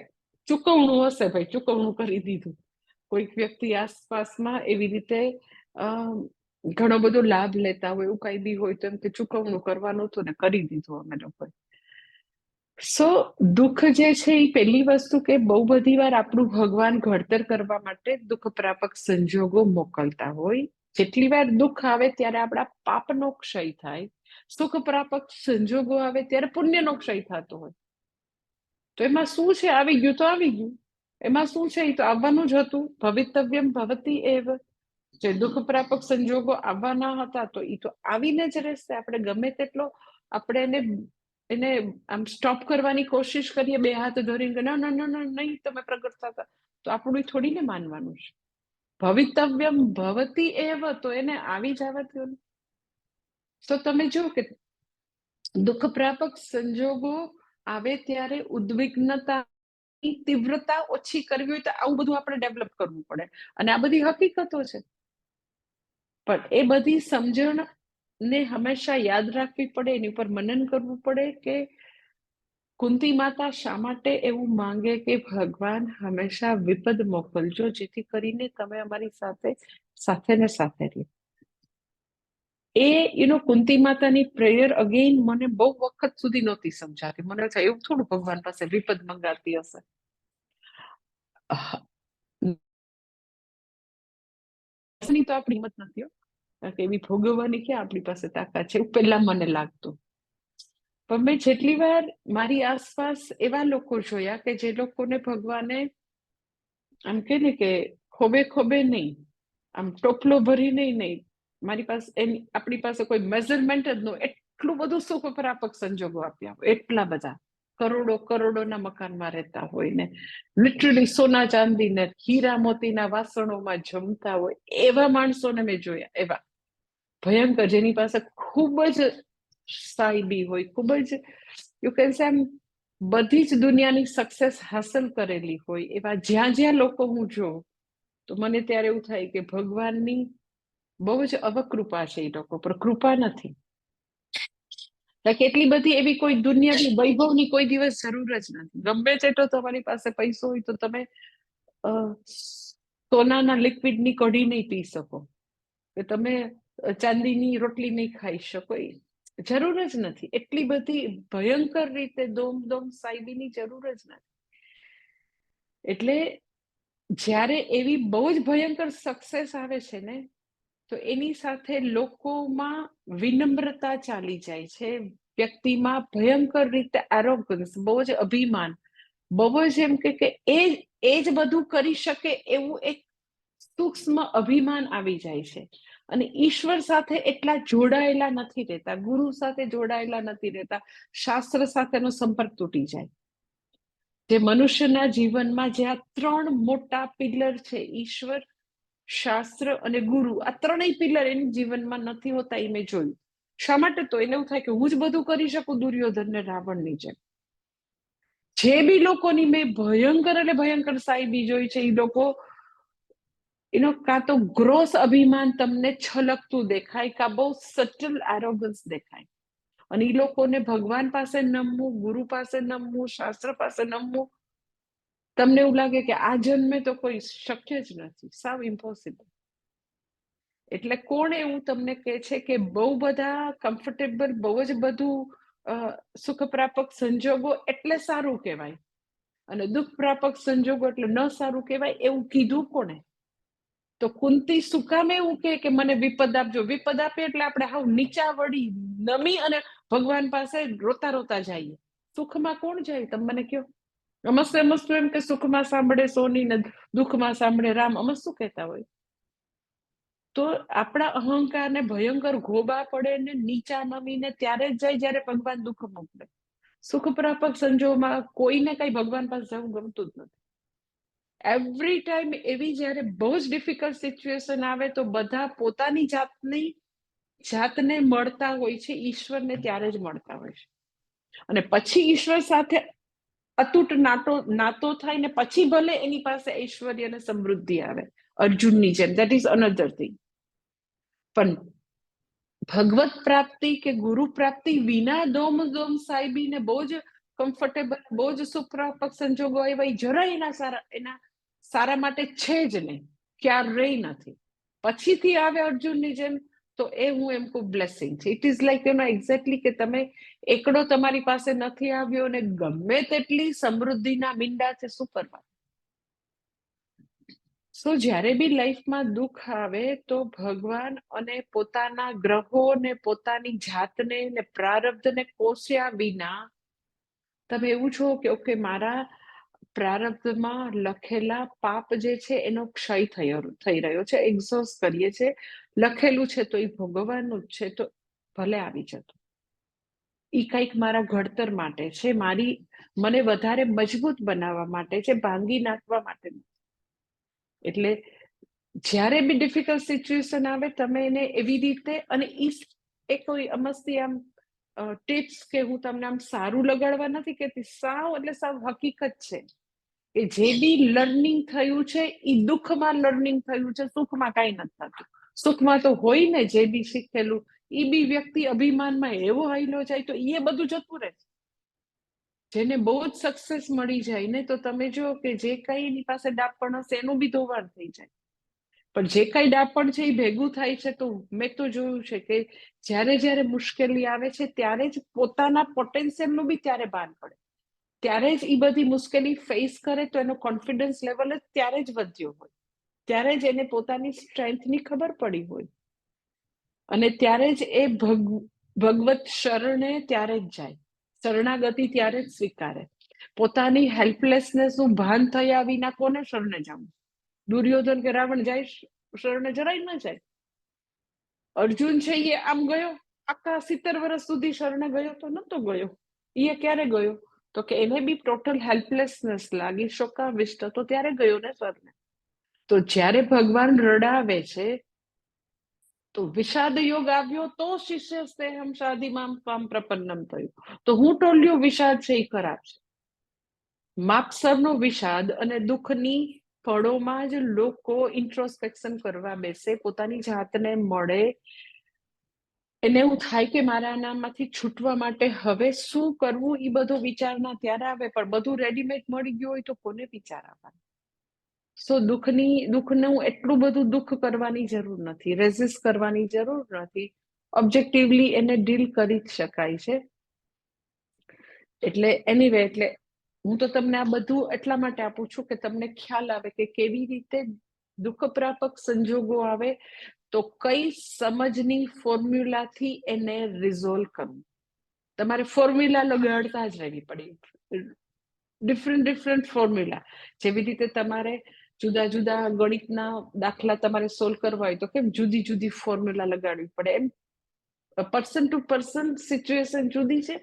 ચૂકવણું હશે, ભાઈ ચૂકવણું કરી દીધું. કોઈક વ્યક્તિ આસપાસમાં એવી રીતે ઘણો બધો લાભ લેતા હોય, એવું કઈ બી હોય તો એમ કે ચૂકવણું કરવાનું હતું ને કરી દીધું અમે લોકોએ. સો દુઃખ જે છે એ પહેલી વસ્તુ કે બહુ બધી વાર આપણું ભગવાન ઘડતર કરવા માટે દુઃખ પ્રાપક સંજોગો મોકલતા હોય. જેટલી વાર દુઃખ આવે ત્યારે આપણા પાપનો ક્ષય થાય, સુખ પ્રાપક સંજોગો આવે ત્યારે પુણ્યનો ક્ષય થતો હોય. તો એમાં શું છે? આવી ગયું તો આવી ગયું. એમાં શું છે? એ તો આવવાનું જ હતું. ભવિતવ્યમ ભવતી એવ. જે દુઃખ પ્રાપક સંજોગો આવવાના હતા તો એ તો આવીને જ રહેશે. આપણે ગમે તેટલો આપણે એને આમ સ્ટોપ કરવાની કોશિશ કરીએ, બે હાથ ધરીને ના ના ના નહીં તમે પ્રગટ થતા, તો આપણું થોડીને માનવાનું છે. ભવિતવ્યમ ભવતી એવ, તો એને આવી જવા દો. તો તમે જો કે દુઃખ પ્રાપક સંજોગો આવે ત્યારે ઉદ્વિગ્નતા તીવ્રતા ઓછી કરવી હોય તો આવું બધું આપણે ડેવલપ કરવું પડે. અને આ બધી હકીકતો છે. પણ એ બધી સમજણ ને હંમેશા યાદ રાખવી પડે, એની ઉપર મનન કરવું પડે કે કુંતી માતા શા માટે એવું માંગે કે ભગવાન હંમેશા વિપદ મોકલજો, જેથી કરીને તમે અમારી સાથે સાથે ને સાથે રહો. કુંતી માતાની પ્રેયર અગેન મને બહુ વખત સુધી નહોતી સમજાતી. મને એવું થોડું ભગવાન પાસે વિપદ મંગાતી હશે. તો આપણી હિંમત નથી, કારણ કે એવી ભોગવવાની ક્યાં આપણી પાસે તાકાત છે, એવું પહેલા મને લાગતું. પણ મેં જેટલી વાર મારી આસપાસ એવા લોકો જોયા કે જે લોકોને ભગવાને આમ કે ને કે ખોબે ખોબે નહીં, આમ ટોપલો ભરીને નહીં, મારી પાસે આપણી પાસે કોઈ મેઝરમેન્ટ જ ન, એટલું બધું સુખ પ્રાપક સંજોગો આપ્યા હોય, એટલા બધા કરોડો કરોડોના મકાનમાં રહેતા હોય ને લિટરલી સોના ચાંદી ને હીરા મોતીના વાસણોમાં જમતા હોય, એવા માણસોને મેં જોયા. એવા ભયંકર, જેની પાસે ખૂબ જ સાઈબી હોય, ખૂબ જ યુ કેન સે આમ બધી જ દુનિયાની સક્સેસ હાંસલ કરેલી હોય, એવા જ્યાં જ્યાં લોકો હું જોઉં તો મને ત્યારે એવું થાય કે ભગવાનની બહુ જ અવકૃપા છે એ લોકો પર, કૃપા નથી. કેટલી બધી એવી કોઈ દુનિયાની વૈભવની કોઈ દિવસ જરૂર જ નથી. ગમે તેટલો તમારી પાસે પૈસો હોય તો તમે સોનાના લિક્વિડની કઢી નહીં પી શકો, કે તમે ચાંદીની રોટલી નહીં ખાઈ શકો, જરૂર જ નથી. એટલી બધી ભયંકર રીતે દોમ દોમ સાઈબીની જરૂર જ નથી. એટલે જ્યારે એવી બહુ જ ભયંકર સક્સેસ આવે છે ને, તો એની સાથે લોકોમાં વિનમ્રતા ચાલી જાય છે, વ્યક્તિમાં ભયંકર રીતે એરોગન્સ, બહુ જ અભિમાન, બહુ જ એમ કે એ જ બધું કરી શકે એવું એક સૂક્ષ્મ અભિમાન આવી જાય છે. અને ઈશ્વર સાથે એટલા જોડાયેલા નથી રહેતા, ગુરુ સાથે જોડાયેલા નથી રહેતા, શાસ્ત્ર સાથેનો સંપર્ક તૂટી જાય. જે મનુષ્યના જીવનમાં જે આ ત્રણ મોટા પિલર છે, ઈશ્વર, શાસ્ત્ર અને ગુરુ, આ ત્રણેય પિલર એની જીવનમાં નથી હોતા. એ મેં જોયું. શા માટે? તો એને એવું થાય કે હું જ બધું કરી શકું, દુર્યોધન ને રાવણની જેમ. જે બી લોકોની મેં ભયંકર એટલે ભયંકર સાઈબી જોઈ છે, એ લોકો એનો કાં તો ગ્રોસ અભિમાન તમને છલકતું દેખાય, કાં બહુ સટલ એરોગન્સ દેખાય. અને એ લોકોને ભગવાન પાસે નમવું, ગુરુ પાસે નમવું, શાસ્ત્ર પાસે નમવું, તમને એવું લાગે કે આ જન્મે તો કોઈ શક્ય જ નથી, સાવ ઇમ્પોસિબલ. એટલે કોણ એવું તમને કહે છે કે બહુ બધા કમ્ફર્ટેબલ, બહુ જ બધું સુખ પ્રાપક સંજોગો એટલે સારું કહેવાય, અને દુઃખ પ્રાપક સંજોગો એટલે ન સારું કહેવાય, એવું કીધું કોને? તો કુંતી શું કામ એવું કે મને વિપદ આપજો? વિપદ આપે એટલે આપણે હાવ નીચા વળી નમી અને ભગવાન પાસે રોતા રોતા જઈએ. સુખમાં કોણ જાય? તમે મને કહો. અમસ્તું એમ કે સુખમાં સાંભળે સોની ને દુઃખમાં સાંભળે રામ, અમસ્ત શું કહેતા હોય? તો આપણા અહંકાર ને ભયંકર ગોબા પડે ને નીચા નમીને ત્યારે જ જાય જ્યારે ભગવાન દુઃખ મોકલે. સુખ પ્રાપક સંજોગમાં કોઈને કઈ ભગવાન પાસે જવું ગમતું જ નથી. એવરી ટાઈમ એવી જ્યારે બહુ જ ડિફિકલ્ટ સિચ્યુએશન આવે તો બધા પોતાની જાતને મળતા હોય છે, ઈશ્વરને ત્યારે જ મળતા હોય છે. અને પછી ઈશ્વર સાથે અતૂટ નાતો થાય ને પછી ભલે એની પાસે ઐશ્વર્ય અને સમૃદ્ધિ આવે અર્જુનની જેમ, દેટ ઇઝ અનધર થિંગ. પણ ભગવત પ્રાપ્તિ કે ગુરુ પ્રાપ્તિ વિના દોમ સાહેબીને બહુ જ કમ્ફર્ટેબલ, બહુ જ સુપ્રાપક સંજોગો એવા જરાય એના સારા માટે છે જ નહીં, ક્યારેય નથી. પછીથી આવે અર્જુનની જેમ તો એ હું એમ કહું બ્લેસિંગ છે. ઇટ ઇઝ લાઈક એક્ઝેક્ટલી કે તમે એકડો તમારી પાસે નથી આવ્યો અને ગમે તેટલી સમૃદ્ધિના મીંડા છે, શું કરવા? સો જ્યારે બી લાઈફમાં દુઃખ આવે તો ભગવાન અને પોતાના ગ્રહો ને પોતાની જાતને ને પ્રારબ્ધને કોસ્યા વિના તમે એવું છો કે ઓકે મારા પ્રારબ્ધમાં લખેલા પાપ જે છે એનો ક્ષય થઈ રહ્યો છે, એક્ઝોસ્ટ કરીએ છે, લખેલું છે તો એ ભગવાનનું જ છે, તો ભલે આવી જતો. એ કંઈક મારા ઘડતર માટે છે, મને વધારે મજબૂત બનાવવા માટે છે, ભાંગી નાખવા માટે. એટલે જ્યારે બી ડિફિકલ્ટ સિચ્યુએશન આવે તમે એને એવી રીતે, અને એ કોઈ અમસ્તી આમ ટિપ્સ કે હું તમને આમ સારું લગાડવા નથી કહેતી, સાવ એટલે સાવ હકીકત છે કે જે બી લર્નિંગ થયું છે એ દુઃખમાં લર્નિંગ થયું છે, સુખમાં કાંઈ નથી થતું. સુખમાં તો હોય ને જે બી શીખેલું એ બી વ્યક્તિ અભિમાનમાં એવો હાઈલો જાય તો એ બધું જતું રહે. જેને બહુ જ સક્સેસ મળી જાય ને તો તમે જો કે જે કઈ એની પાસે ડાપણ હશે એનું બી ધોવાણ થઈ જાય. પણ જે કઈ ડાપણ છે એ ભેગું થાય છે તો મેં તો જોયું છે કે જ્યારે મુશ્કેલી આવે છે ત્યારે જ પોતાના પોટેન્શિયલનું બી ત્યારે ભાન પડે, ત્યારે જ એ બધી મુશ્કેલી ફેસ કરે તો એનો કોન્ફિડન્સ લેવલ જ ત્યારે જ વધ્યો હોય, ત્યારે જ એને પોતાની સ્ટ્રેન્થની ખબર પડી હોય, અને ત્યારે જ એ ભગવત શરણે ત્યારે જ જાય, શરણાગતિ ત્યારે જ સ્વીકારે. પોતાની હેલ્પલેસનેસનું ભાન થયા વિના કોને શરણે જવું? દુર્યોધન કે રાવણ જાય શરણે જરાય ન જાય. અર્જુન છે એ આમ ગયો, આખા 70 વર્ષ સુધી શરણે ગયો તો નતો ગયો. એ ક્યારે ગયો? તો કે એને બી ટોટલ હેલ્પલેસનેસ લાગી, શોકાવિષ્ટ તો ત્યારે ગયો ને શરણે. તો જ્યારે ભગવાન રડાવે છે તો વિષાદ યોગ આવ્યો તો શિષ્ય સ્નેહમ શાદીમામ ત્વામ પ્રપન્નમ થયું. તો હું ટોલ્યું વિષાદ છે એ ખરાબ છે. માપસરનો વિષાદ અને દુઃખની ફળોમાં જ લોકો ઇન્ટ્રોસ્પેક્શન કરવા બેસે, પોતાની જાતને મળે, એને એવું થાય કે મારા આનામાંથી છૂટવા માટે હવે શું કરવું, એ બધો વિચારના ત્યારે આવે. પણ બધું રેડીમેડ મળી ગયું હોય તો કોને વિચાર આવવાનો? સો દુઃખનું એટલું બધું દુઃખ કરવાની જરૂર નથી, રેઝિસ્ટ કરવાની જરૂર નથી, ઓબ્જેક્ટિવલી એને ડીલ કરી શકાય છે. એટલે એનીવે, એટલે હું તો તમને આ બધું એટલા માટે આપું છું કે તમને ખ્યાલ આવે કે કેવી રીતે દુઃખ પ્રાપક સંજોગો આવે તો કઈ સમજની ફોર્મ્યુલાથી એને રિઝોલ્વ કરવું. તમારે ફોર્મ્યુલા લગાડતા જ રહેવી પડે, ડિફરન્ટ ફોર્મ્યુલા. જેવી રીતે તમારે જુદા જુદા ગણિતના દાખલા તમારે સોલ્વ કરવા હોય તો કેમ જુદી જુદી ફોર્મ્યુલા લગાડવી પડે, એમ પર્સન ટુ પર્સન સિચ્યુએશન જુદી છે.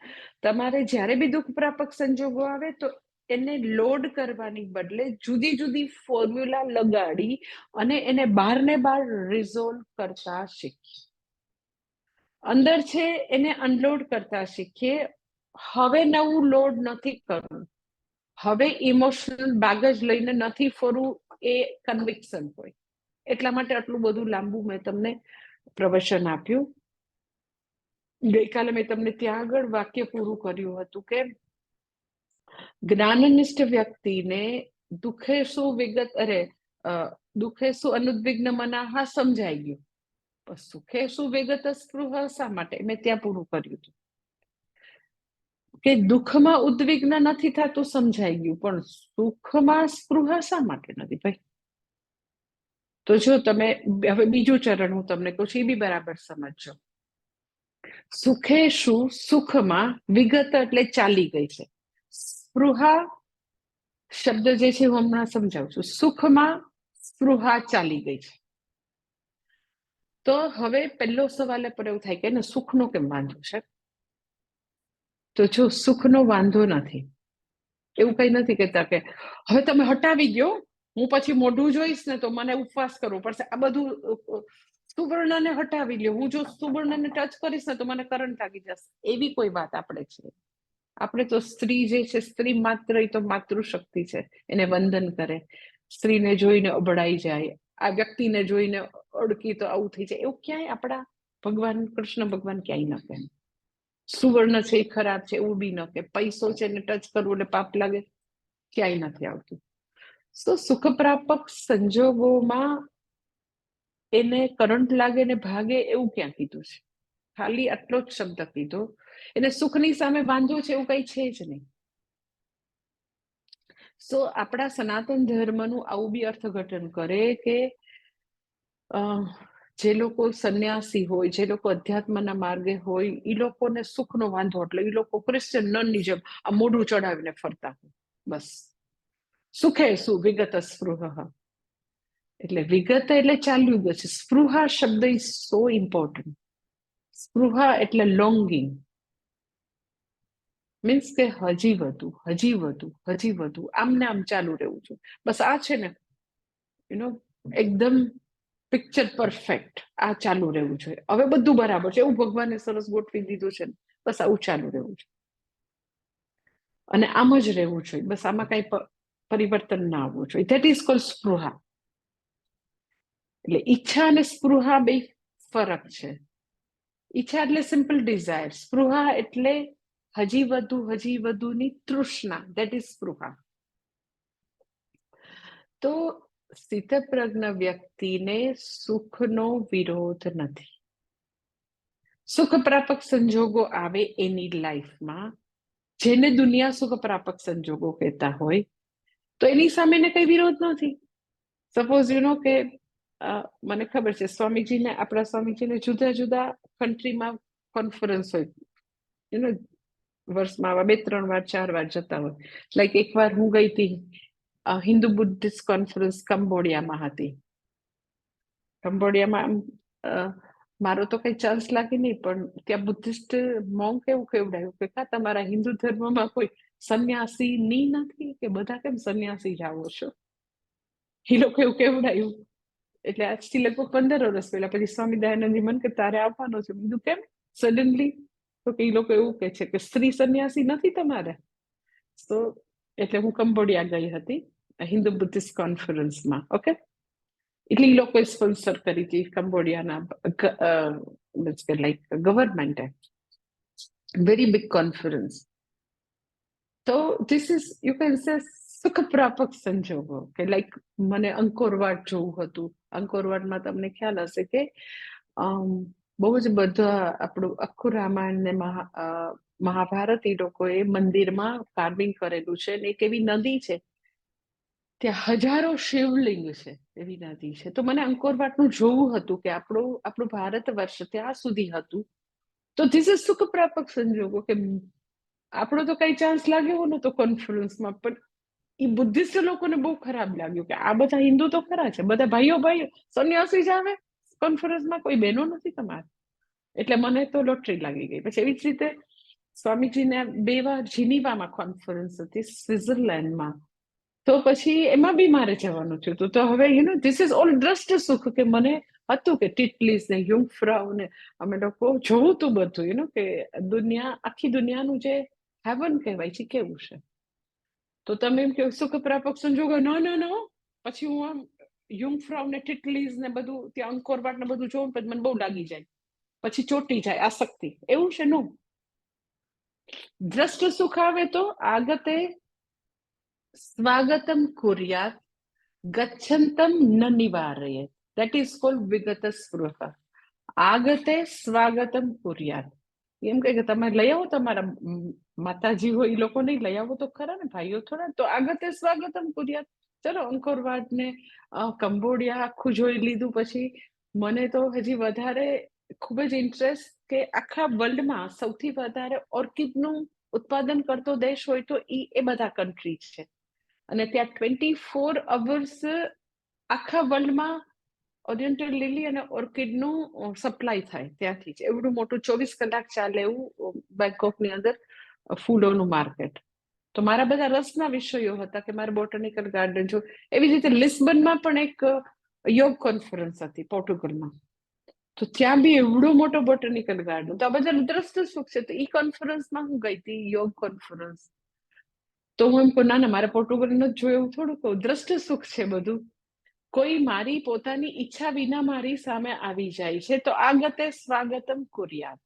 તમારે જ્યારે બી દુઃખ પ્રાપક સંજોગો આવે તો એને લોડ કરવાની બદલે જુદી જુદી ફોર્મ્યુલા લગાડી અને એને બહાર ને બહાર રિઝોલ્વ કરતા શીખીએ. અંદર છે એને અનલોડ કરતા શીખીએ. હવે નવું લોડ નથી કરવું, હવે ઇમોશનલ બાગજ લઈને નથી ફરવું, એ કન્વિક્શન હોય. એટલા માટે આટલું બધું લાંબુ મેં તમને પ્રવચન આપ્યું. ગઈકાલે મેં તમને ત્યાં આગળ વાક્ય પૂરું કર્યું હતું કે જ્ઞાનનિષ્ઠ વ્યક્તિને દુઃખે શું દુઃખે શું અનુદ્વિગ્ન મના, હા સમજાઈ ગયું. સુખે શું વિગત સ્પૃહ શા માટે, મેં ત્યાં પૂરું કર્યું હતું કે દુઃખમાં ઉદ્વિગ્ન નથી થતું, સમજાઈ ગયું, પણ સુખમાં સ્પૃહ શા માટે નથી ભાઈ? તો જો તમે હવે બીજું ચરણ હું તમને કહું છું, એ બી બરાબર સમજજો. સુખે શું, સુખમાં વિગત એટલે ચાલી ગઈ છે, સ્પૃહા શબ્દ જે છે હું હમણાં સમજાવું છું. સુખમાં સ્પૃહા ચાલી ગઈ છે. તો હવે પહેલો સવાલ પર એવું થાય કે એને સુખનો કેમ વાંધો છે? તો જો સુખનો વાંધો નથી, એવું કઈ નથી કહેતા કે હવે તમે હટાવી ગયો, હું પછી મોઢું જોઈશ ને તો મને ઉપવાસ કરવો પડશે. આ બધું સુવર્ણને હટાવી લ્યો, હું જો સુવર્ણને ટચ કરીશ ને તો મને કરંટ લાગી જશે, એવી કોઈ વાત આપણે છે. આપણે તો સ્ત્રી જે છે, સ્ત્રી માત્ર એ તો માતૃશક્તિ છે, એને વંદન કરે, સ્ત્રીને જોઈને અબડાઈ જાય, આ વ્યક્તિને જોઈને અડકી તો આવું થઈ જાય, એવું ક્યાંય આપણા ભગવાન કૃષ્ણ ભગવાન ક્યાંય ન કહે. સુવર્ણ છે એ ખરાબ છે એવું બી ન કે, પૈસો છે ને ટચ કરવું એટલે પાપ લાગે, ક્યાંય નથી આવતું. તો સુખ પ્રાપક સંજોગોમાં એને કરંટ લાગે ને ભાગે એવું ક્યાં કીધું છે? ખાલી આટલો જ શબ્દ કીધો. એને સુખની સામે વાંધો છે એવું કઈ છે જ નહીં. સો આપણા સનાતન ધર્મનું આવું બી અર્થઘટન કરે કે જે લોકો સંન્યાસી હોય, જે લોકો અધ્યાત્મના માર્ગે હોય, એ લોકોને સુખનો વાંધો, એટલે એ લોકો ક્રિશ્ચન નનની જેમ આ મોઢું ચડાવીને ફરતા હોય. બસ સુખે શું વિગત સ્પૃહ, એટલે વિગત એટલે ચાલ્યું ગયું છે. સ્પૃહા શબ્દ ઇઝ સો ઇમ્પોર્ટન્ટ. સ્પૃહા એટલે લોંગિંગ, મીન્સ કે હજી વધુ, હજી વધુ, હજી વધુ, આમને આમ ચાલુ રહેવું છે. બસ આ છે ને એકદમ પિક્ચર પરફેક્ટ, આ ચાલુ રહેવું જોઈએ. હવે બધું બરાબર છે, એવું ભગવાને સરસ ગોઠવી દીધું છે ને, બસ આવું ચાલુ રહેવું છે અને આમ જ રહેવું જોઈએ. બસ આમાં કઈ પરિવર્તન ના આવવું જોઈએ. ધેટ ઇઝ કોલ્ડ સ્પૃહા. એટલે ઈચ્છા અને સ્પૃહા બે ફરક છે. ઈચ્છા એટલે સિમ્પલ ડિઝાયર, સ્પૃહા એટલે હજી વધુની તૃષ્ણા, ધેટ ઇઝ સ્પૃહા. તો સ્થિતપ્રજ્ઞ વ્યક્તિને સુખનો વિરોધ નથી. સુખ પ્રાપક સંજોગો આવે એની લાઈફમાં, જેને દુનિયા સુખ પ્રાપક સંજોગો કહેતા હોય, તો એની સામે એને કઈ વિરોધ નથી. સપોઝ કે મને ખબર છે સ્વામીજીને, આપણા સ્વામીજીને જુદા જુદા કન્ટ્રીમાં કોન્ફરન્સ હોય, વર્ષમાં આવા 2-3 વાર 4 વાર જતા હોય. લાઈક એકવાર હું ગઈ હતી, હિન્દુ બુદ્ધિસ્ટ કોન્ફરન્સ કંબોડિયામાં હતી. કંબોડિયામાં મારો તો કઈ ચાન્સ લાગે નહીં, પણ ત્યાં બુદ્ધિસ્ટ મોંક એવું કેવડાયું કે તમારા હિન્દુ ધર્મમાં કોઈ સંન્યાસી ની નથી કે બધા કેમ સંન્યાસી જાવો છો? એ લોકો એવું કેવડાયું. એટલે આજથી લગભગ 15 વર્ષ પહેલા. પછી સ્વામી દયાનંદજી મને કે તારે આવવાનો છે. બીજું કેમ સડનલી? તો કે એ લોકો એવું કે છે કે સ્ત્રી સંન્યાસી નથી તમારે. તો એટલે હું કંબોડિયા ગઈ હતી હિન્દુ બુદ્ધિસ્ટ કોન્ફરન્સમાં. ઓકે, એટલે એ લોકોએ સ્પોન્સર કરી હતી કંબોડિયાના લાઈક ગવર્મેન્ટે, વેરી બિગ કોન્ફરન્સ. તો this is you can say સુખ પ્રાપક સંજોગો, કે લાઈક મને અંકોરવાટ જોવું હતું. અંકોરવાટમાં તમને ખ્યાલ હશે કે બહુ જ બધા આપણું આખું રામાયણ ને મહાભારત એ લોકોએ મંદિરમાં કાર્વિંગ કરેલું છે, ને એક એવી નદી છે ત્યાં હજારો શિવલિંગ છે, એવી નદી છે. તો મને અંકોરવાટનું જોવું હતું કે આપણું ભારત વર્ષ ત્યાં સુધી હતું. તો ધીસ ઇઝ સુખ પ્રાપક સંજોગો, કે આપણો તો કઈ ચાન્સ લાગ્યો નતો કોન્ફરન્સમાં, પણ એ બુદ્ધિસ્ટ લોકોને બહુ ખરાબ લાગ્યું કે આ બધા હિન્દુ તો ખરા છે, બધા ભાઈઓ સંન્યાસી જ આવે કોન્ફરન્સમાં, કોઈ બહેનો નથી તમારે. એટલે મને તો લોટરી લાગી ગઈ. પછી એવી જ રીતે સ્વામીજીને 2 વાર જીનીવામાં કોન્ફરન્સ હતી, સ્વિટ્ઝરલેન્ડમાં. તો પછી એમાં બી મારે જવાનું થયું. તો હવે ધીસ ઇઝ ઓલ દ્રષ્ટ સુખ, કે મને હતું કે ટિટલીસ ને યુંગફ્રાઉ ને અમે લોકો જોવું તું બધું, કે દુનિયા, આખી દુનિયાનું જે હેવન કહેવાય છે કેવું છે. તો તમે એમ કહો સુખ પ્રાપક સંજોગો, નો. પછી હું આમ યુંગફ્રાઉ ને ટિટલીસ ને બધું ત્યાં અંકોરવાટ ને બધું જોઉં, પછી મને બહુ લાગી જાય, પછી ચોટી જાય આસક્તિ, એવું છે. નો, દ્રષ્ટ સુખ આવે તો આગતે સ્વાગતમ કુર્યાત ગચ્છંતમ ન નિવારયેત, ધેટ ઇઝ કોલ્ડ વિગત સ્પૃહ. આગતે સ્વાગતમ કુર્યાત, એમ કે તમે લઈ આવો તમારા માતાજી હોય એ લોકો નહીં લઈ આવો તો ખરા ને, ભાઈઓ થોડા. તો આગતે સ્વાગતમ કુર્યાત. ચલો અંકોરવાટ ને કંબોડિયા આખું જોઈ લીધું. પછી મને તો હજી વધારે ખૂબ જ ઇન્ટરેસ્ટ કે આખા વર્લ્ડમાં સૌથી વધારે ઓર્કિડનું ઉત્પાદન કરતો દેશ હોય તો એ બધા કન્ટ્રી છે. અને ત્યાં 24 અવર્સ આખા વર્લ્ડમાં ઓરિએન્ટલ લીલી અને ઓર્કિડનું સપ્લાય થાય ત્યાંથી જ. એવડું મોટું 24 કલાક ચાલે એવું બેંકોકની અંદર ફૂલોનું માર્કેટ. તો મારા બધા રસના વિષયો હતા કે મારે બોટાનિકલ ગાર્ડન જો. એવી રીતે લિસ્બનમાં પણ એક યોગ કોન્ફરન્સ હતી પોર્ટુગલમાં. તો ત્યાં બી એવડો મોટો બોટાનિકલ ગાર્ડન. તો આ બધા દ્રષ્ટ સુખ છે. તો ઈ કોન્ફરન્સમાં હું ગઈ હતી, યોગ કોન્ફરન્સ. તો હું એમ કહું ના મારે પોર્ટુગલ નથી જોયું, એવું થોડું કહું. દ્રષ્ટ સુખ છે બધું. કોઈ મારી પોતાની ઈચ્છા વિના મારી સામે આવી જાય છે તો આગતે સ્વાગતમ કુર્યાત.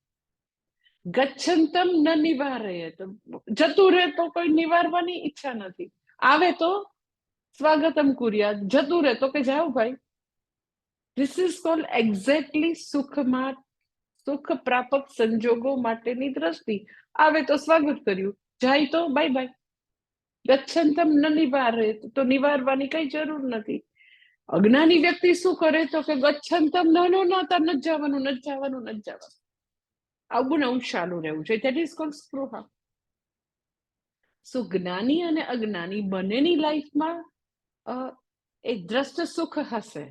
ગચ્છંતમ ન નિવારયત. જતું રહે તો કોઈ નિવારવાની ઈચ્છા નથી, આવે તો સ્વાગતમ કુર્યાત. જતું રહે તો કે જાઓ ભાઈ. ધીસ ઇઝ કોલ્ડ એક્ઝેક્ટલી સુખમાં સુખ પ્રાપક સંજોગો માટેની દ્રષ્ટિ. આવે તો સ્વાગત કર્યું, જાય તો બાય બાય. ગચ્છંતમ ન નિવારયત, તો નિવારવાની કઈ જરૂર નથી. અજ્ઞાની વ્યક્તિ શું કરે તો કે ગચ્છંતમ ન તાર નથી જવાનું, નથી જવાનું, નથી જવાનું. આવું નવું ચાલુ રહેવું જોઈએ. ધેટ ઇઝ કોલ્ડ સ્પૃહા. સો જ્ઞાની અને અજ્ઞાની બંનેની લાઈફમાં એ દ્રષ્ટ સુખ હશે.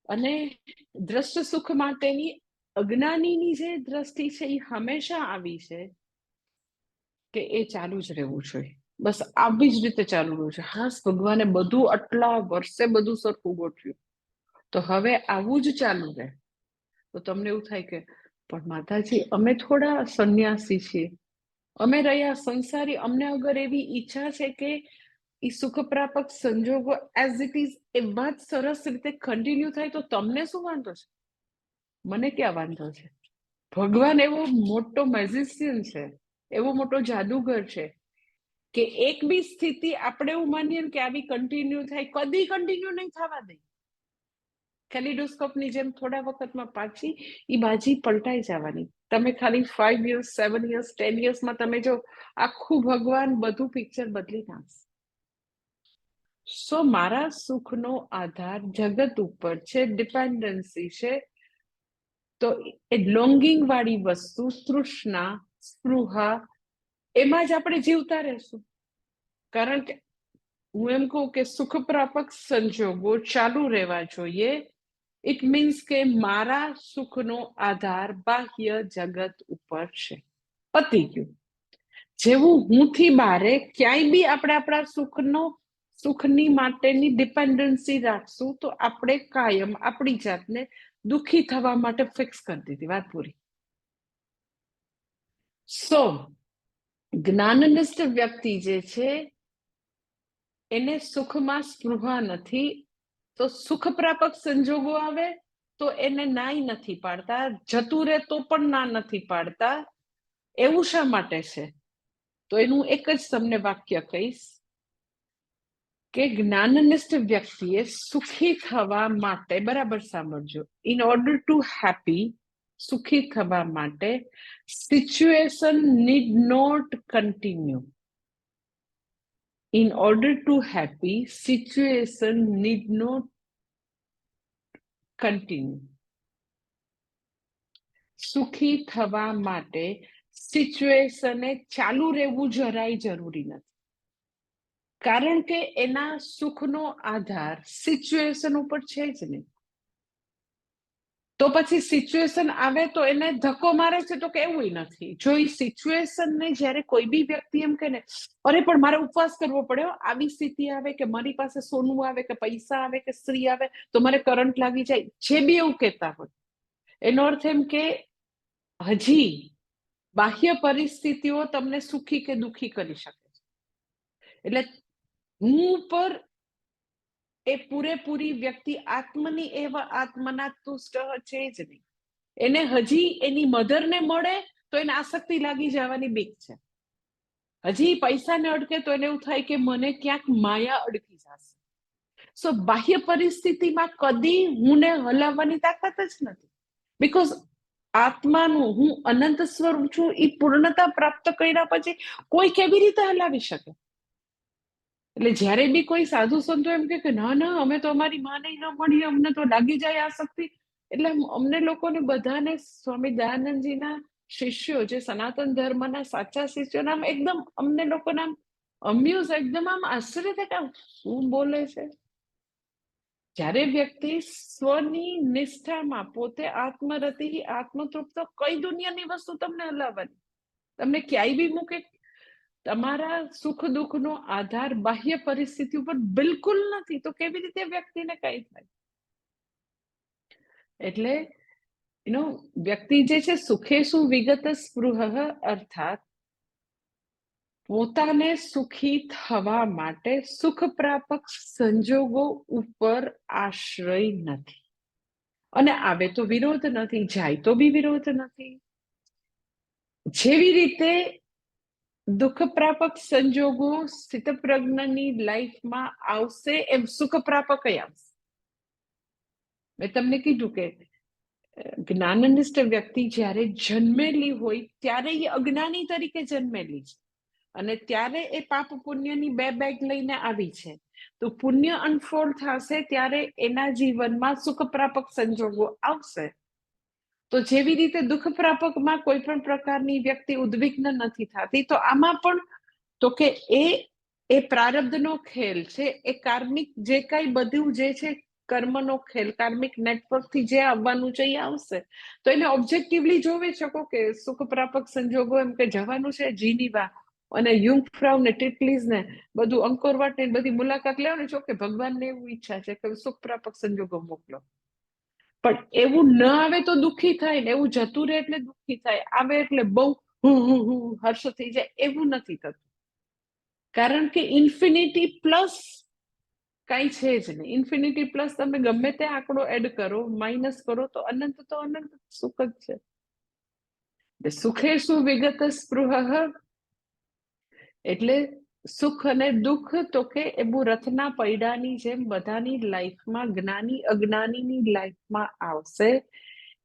અને દ્રષ્ટ સુખ માટેની અજ્ઞાનીની જે દ્રષ્ટિ છે એ હંમેશા આવી છે કે એ ચાલુ જ રહેવું જોઈએ. બસ આવી જ રીતે ચાલુ રહ્યું છે. હા, ભગવાને બધું આટલા વર્ષે બધું સરખું ગોઠવ્યું, તો હવે આવું જ ચાલુ રહે. તો તમને એવું થાય કે પણ માતાજી અમે થોડા સંન્યાસી છીએ, અમે રહ્યા સંસારી, અમને અગર એવી ઈચ્છા છે કે એ સુખ પ્રાપક સંજોગો એઝ ઇટ ઇઝ એવા જ સરસ રીતે કન્ટિન્યુ થાય, તો તમને શું વાંધો છે? મને ક્યાં વાંધો છે? ભગવાન એવો મોટો મેજિશિયન છે, એવો મોટો જાદુગર છે કે એક બી સ્થિતિ આપણે એવું માનીએ કે આવી કન્ટિન્યુ થાય, કદી કન્ટિન્યુ નહીં થવા દે. કેલિડોસ્કોપની જેમ થોડા વખતમાં પાછી એ બાજી પલટાઈ જવાની. તમે ખાલી 5 years 7 years 10 yearsમાં તમે જો આખું ભગવાન બધું પિક્ચર બદલી નાખશે. સો મારા સુખનો આધાર જગત ઉપર છે, ડિપેન્ડન્સી છે. તો એ લોંગિંગ વાળી વસ્તુ, તૃષ્ણા, સ્પૃહા, એમાં જ આપણે જીવતા રહેશું. કારણ કે હું એમ કહું કે સુખ પ્રાપક સંજોગો ચાલુ રહેવા જોઈએ. ઇટ મીન્સ કે મારા સુખનો આધાર બાહ્ય જગત ઉપર છે. પતી ગયું. જેવું હુંથી બારે ક્યાંય બી આપણે આપણા સુખની માટેની ડિપેન્ડન્સી રાખશું તો આપણે કાયમ આપણી જાતને દુઃખી થવા માટે ફિક્સ કરી દીધી. વાત પૂરી. સો જ્ઞાનનિષ્ઠ વ્યક્તિ જે છે એને સુખમાં સ્પૃહા નથી. તો સુખ પ્રાપક સંજોગો આવે તો એને નાય નથી પાડતા, જતું રહે તો પણ ના નથી પાડતા. એવું શા માટે છે? તો એનું એક જ તમને વાક્ય કહીશ કે જ્ઞાનનિષ્ઠ વ્યક્તિએ સુખી થવા માટે, બરાબર સાંભળજો, ઇન ઓર્ડર ટુ હેપી, સુખી થવા માટે situation need not continue. In order to happy, situation need not continue. સુખી થવા માટે સિચ્યુએશને ચાલુ રહેવું જરાય જરૂરી નથી. કારણ કે એના સુખનો આધાર સિચ્યુએશન ઉપર છે જ નહીં. તો પછી સિચ્યુએશન આવે તો એને ધક્કો મારે છે તો કે એવું નથી. જો એ સિચ્યુએશનને જ્યારે કોઈ બી વ્યક્તિ એમ કહે ને, અરે પણ મારે ઉપવાસ કરવો પડે, આવી સ્થિતિ આવે કે મારી પાસે સોનું આવે કે પૈસા આવે કે સ્ત્રી આવે તો મારે કરંટ લાગી જાય, જે બી એવું કહેતા હોય, એનો અર્થ એમ કે હજી બાહ્ય પરિસ્થિતિઓ તમને સુખી કે દુઃખી કરી શકે છે. એટલે હું ઉપર એ પૂરેપૂરી વ્યક્તિ આત્મની એવા આત્મના તુષ્ટ છે જ નહીં. એને હજી એની મધરને મળે તો એને આસક્તિ લાગી જવાની બીક છે. હજી પૈસાને અડકે તો એને એવું થાય કે મને ક્યાંક માયા અડકી જશે. સો બાહ્ય પરિસ્થિતિમાં કદી હુંને હલાવવાની તાકાત જ નથી. બીકોઝ આત્માનું હું અનંત સ્વરૂપ છું, એ પૂર્ણતા પ્રાપ્ત કર્યા પછી કોઈ કેવી રીતે હલાવી શકે? એટલે જ્યારે બી કોઈ સાધુ સંતો એમ કે ના ના અમે તો અમારી માને ન મળીએ, અમને તો લાગી જાય આસક્તિ, એટલે અમને લોકોને બધાને સ્વામી દયાનંદજીના શિષ્યો, જે સનાતન ધર્મના સાચા શિષ્યો, નામ એકદમ અમને લોકોના અમ્યુઝ, એકદમ આમ આશ્ચર્ય થાય કે શું બોલે છે. જ્યારે વ્યક્તિ સ્વની નિષ્ઠામાં પોતે આત્મરતિ આત્મતૃપ્ત, કઈ દુનિયાની વસ્તુ તમને હલાવવાની, તમને ક્યાંય બી મૂકે. તમારા સુખ દુઃખનો આધાર બાહ્ય પરિસ્થિતિ ઉપર બિલકુલ નથી, તો કેવી રીતે વ્યક્તિને કઈ થાય. એટલે વ્યક્તિ જે છે સુખેશુ વિગત સ્પૃહ, અર્થાત પોતાને સુખી થવા માટે સુખ પ્રાપક સંજોગો ઉપર આશ્રય નથી. અને આવે તો વિરોધ નથી, જાય તો બી વિરોધ નથી. જેવી રીતે દુઃખ પ્રાપક સંજોગો સ્થિતપ્રજ્ઞની લાઈફમાં આવશે, એમ સુખ પ્રાપક આવશે. મેં તમને કીધું કે જ્ઞાનનિષ્ઠ વ્યક્તિ જ્યારે જન્મેલી હોય ત્યારે એ અજ્ઞાની તરીકે જન્મેલી છે, અને ત્યારે એ પાપ પુણ્યની બે બેગ લઈને આવી છે. તો પુણ્ય અનફોલ્ડ થશે ત્યારે એના જીવનમાં સુખ પ્રાપક સંજોગો આવશે. તો જેવી રીતે દુઃખ પ્રાપકમાં કોઈ પણ પ્રકારની વ્યક્તિ ઉદ્વિગ્ન નથી થતી, તો આમાં પણ તો કે એ પ્રારબ્ધનો ખેલ છે, એ કાર્મિક જે કાંઈ બધું જે છે કર્મનો ખેલ, કાર્મિક નેટવર્કથી જે આવવાનું છે એ આવશે. તો એને ઓબ્જેક્ટિવલી જોવી શકો કે સુખ પ્રાપક સંજોગો એમ કે જવાનું છે જીનીવા અને યુંગફ્રાઉ ને ટિટલીઝ ને બધું અંકોરવાટ ને બધી મુલાકાત લેવાની છો કે ભગવાનને એવું ઈચ્છા છે કે સુખ પ્રાપક સંજોગો મોકલો. પણ એવું ન આવે તો દુઃખી થાય ને, એવું જતું રહે એટલે દુઃખી થાય, આવે એટલે બહુ હર્ષ થઈ જાય, એવું નથી થતું. કારણ કે ઇન્ફિનિટી પ્લસ કઈ છે જ નહીં. ઇન્ફિનિટી પ્લસ તમે ગમે તે આંકડો એડ કરો, માઇનસ કરો, તો અનંત સુખ જ છે. સુખેશુ વિગત સ્પૃહ, એટલે સુખ અને દુઃખ તો કે એ બહુ રથના પૈડાની જેમ બધાની લાઈફમાં, જ્ઞાની અજ્ઞાનીની લાઈફમાં આવશે.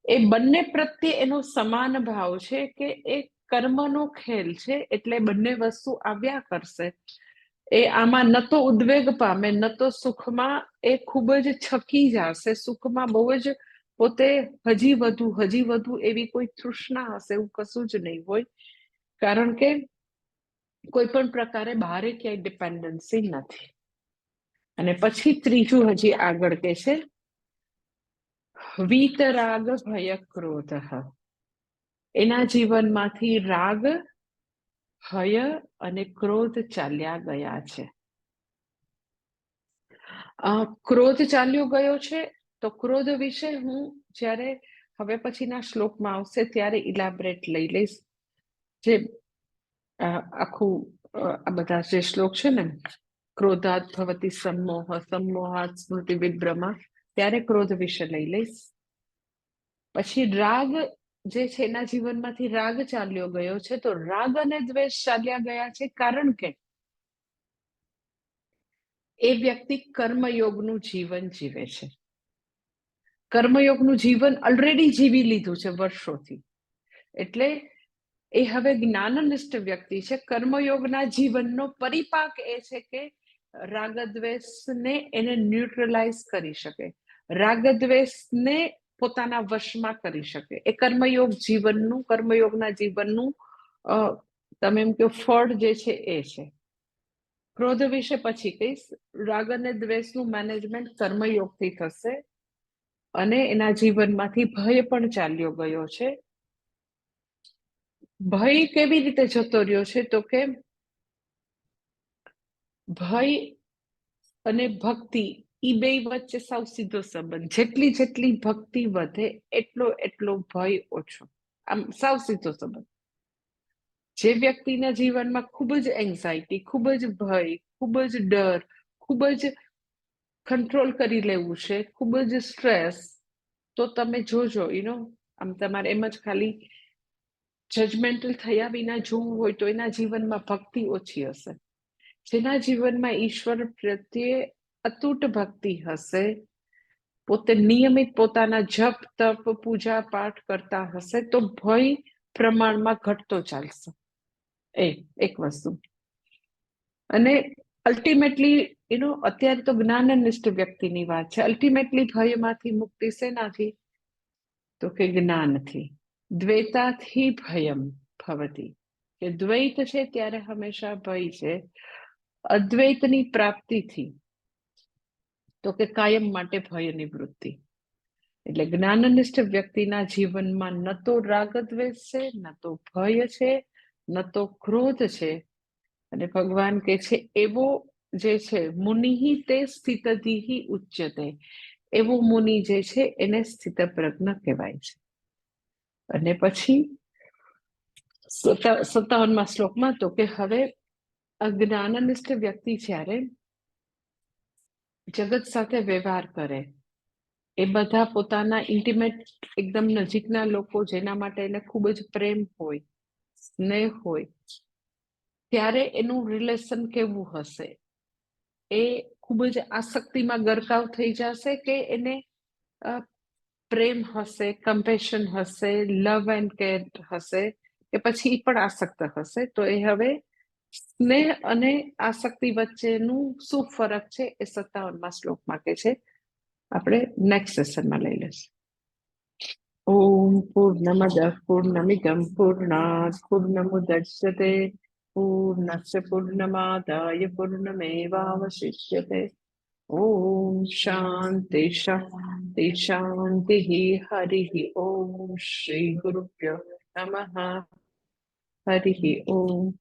એ બંને પ્રત્યે એનો સમાન ભાવ છે કે એ કર્મનો ખેલ છે, એટલે બંને વસ્તુ આવ્યા કરશે. એ આમાં ન તો ઉદ્વેગ પામે, ન તો સુખમાં એ ખૂબ જ છકી જશે. સુખમાં બહુ જ પોતે હજી વધુ એવી કોઈ તૃષ્ણા હશે, એવું કશું જ નહીં હોય. કારણ કે કોઈ પણ પ્રકારે બહારે ક્યાંય ડિપેન્ડન્સી નથી. અને પછી ત્રીજું હજી આગળ કે છે વીતરાગ ભય ક્રોધ. એના જીવનમાંથી રાગ, ભય અને ક્રોધ ચાલ્યા ગયા છે. ક્રોધ ચાલ્યો ગયો છે, તો ક્રોધ વિશે હું જ્યારે હવે પછીના શ્લોકમાં આવશે ત્યારે ઇલાબરેટ લઈ લઈશ. જે આખું આ બધા જે શ્લોક છે ને, ક્રોધાત ભવતી સંમોહ, સંમોહાત સ્મૃતિ વિભ્રમા, ત્યારે ક્રોધ વિશે લઈ લઈશ. પછી રાગ જે છે એના જીવનમાંથી રાગ ચાલ્યો ગયો છે, તો રાગ અને દ્વેષ ચાલ્યા ગયા છે, કારણ કે એ વ્યક્તિ કર્મયોગનું જીવન જીવે છે. કર્મયોગનું જીવન ઓલરેડી જીવી લીધું છે વર્ષોથી, એટલે એ હવે જ્ઞાનનિષ્ઠ વ્યક્તિ છે. કર્મયોગના જીવનનો પરિપાક એ છે કે રાગદ્વેષને એને ન્યુટ્રલાઇઝ કરી શકે, રાગદ્વેષને પોતાના વશમાં કરી શકે. એ કર્મયોગના જીવનનું તમે એમ કહો ફળ જે છે એ છે. ક્રોધ વિશે પછી કહીશ. રાગ અને દ્વેષનું મેનેજમેન્ટ કર્મયોગથી થશે, અને એના જીવનમાંથી ભય પણ ચાલ્યો ગયો છે. ભય કેવી રીતે જતો રહ્યો છે, તો કે ભય અને ભક્તિ એ બે વચ્ચે સાવ સીધો સંબંધ. જેટલી ભક્તિ વધે એટલો ભય ઓછો, આમ સાવ સીધો સંબંધ. જે વ્યક્તિના જીવનમાં ખૂબ જ એન્ઝાયટી, ખૂબ જ ભય, ખૂબ જ ડર, ખૂબ જ કંટ્રોલ કરી લેવું છે, ખૂબ જ સ્ટ્રેસ, તો તમે જોજો આમ તમારે એમ જ ખાલી જજમેન્ટલ થયા વિના જોવું હોય તો એના જીવનમાં ભક્તિ ઓછી હશે. જેના જીવનમાં ઈશ્વર પ્રત્યે અતૂટ ભક્તિ હશે, પોતે નિયમિત પોતાના જપ તપ પૂજા પાઠ કરતા હશે, તો ભય પ્રમાણમાં ઘટતો ચાલશે. એક વસ્તુ. અને અલ્ટિમેટલી અત્યારે તો જ્ઞાનનિષ્ઠ વ્યક્તિની વાત છે. અલ્ટિમેટલી ભયમાંથી મુક્તિ શેનાથી, તો કે જ્ઞાનથી. દ્વૈતાથી ભયમ ભવતી, કે દ્વૈત છે ત્યારે હંમેશા ભય છે, અદ્વૈતની પ્રાપ્તિથી તો કે કાયમ માટે ભય નિવૃત્તિ. એટલે જ્ઞાનનિષ્ઠ વ્યક્તિના જીવનમાં ન તો રાગ દ્વેષ છે, ન તો ભય છે, ન તો ક્રોધ છે. અને ભગવાન કે છે એવો જે છે મુનિ તે સ્થિતધિ ઉચ્યતે, એવો મુનિ જે છે એને સ્થિતપ્રજ્ઞ કહેવાય છે. અને પછી 57મા શ્લોકમાં તો કે હવે જ્ઞાનનિષ્ઠ વ્યક્તિ જ્યારે જગત સાથે વ્યવહાર કરે, એ બધા પોતાના ઇન્ટિમેટ એકદમ નજીકના લોકો જેના માટે એને ખૂબ જ પ્રેમ હોય, સ્નેહ હોય, ત્યારે એનું રિલેશન કેવું હશે? એ ખૂબ જ આસક્તિમાં ગરકાવ થઈ જશે કે એને પ્રેમ હશે, કમ્પેશન હશે, લવ એન્ડ કેર હશે, કે પછી એ પણ આસક્ત હશે? તો એ હવે સ્નેહ અને આસક્તિ વચ્ચેનું શું ફરક છે એ 57મા શ્લોકમાં કે છે. આપણે નેક્સ્ટ સેશનમાં લઈ લઈશું. ઓમ પૂર્ણમદ પૂર્ણમિદં પૂર્ણાત પૂર્ણમુદચ્યતે પૂર્ણસ્ય પૂર્ણમાદાય પૂર્ણમેવાવશિષ્યતે. ઓમ શાંતિ શાંતિ શાંતિ. હરિ ઓમ શ્રી ગુરુભ્યો નમઃ. હરિ ઓમ.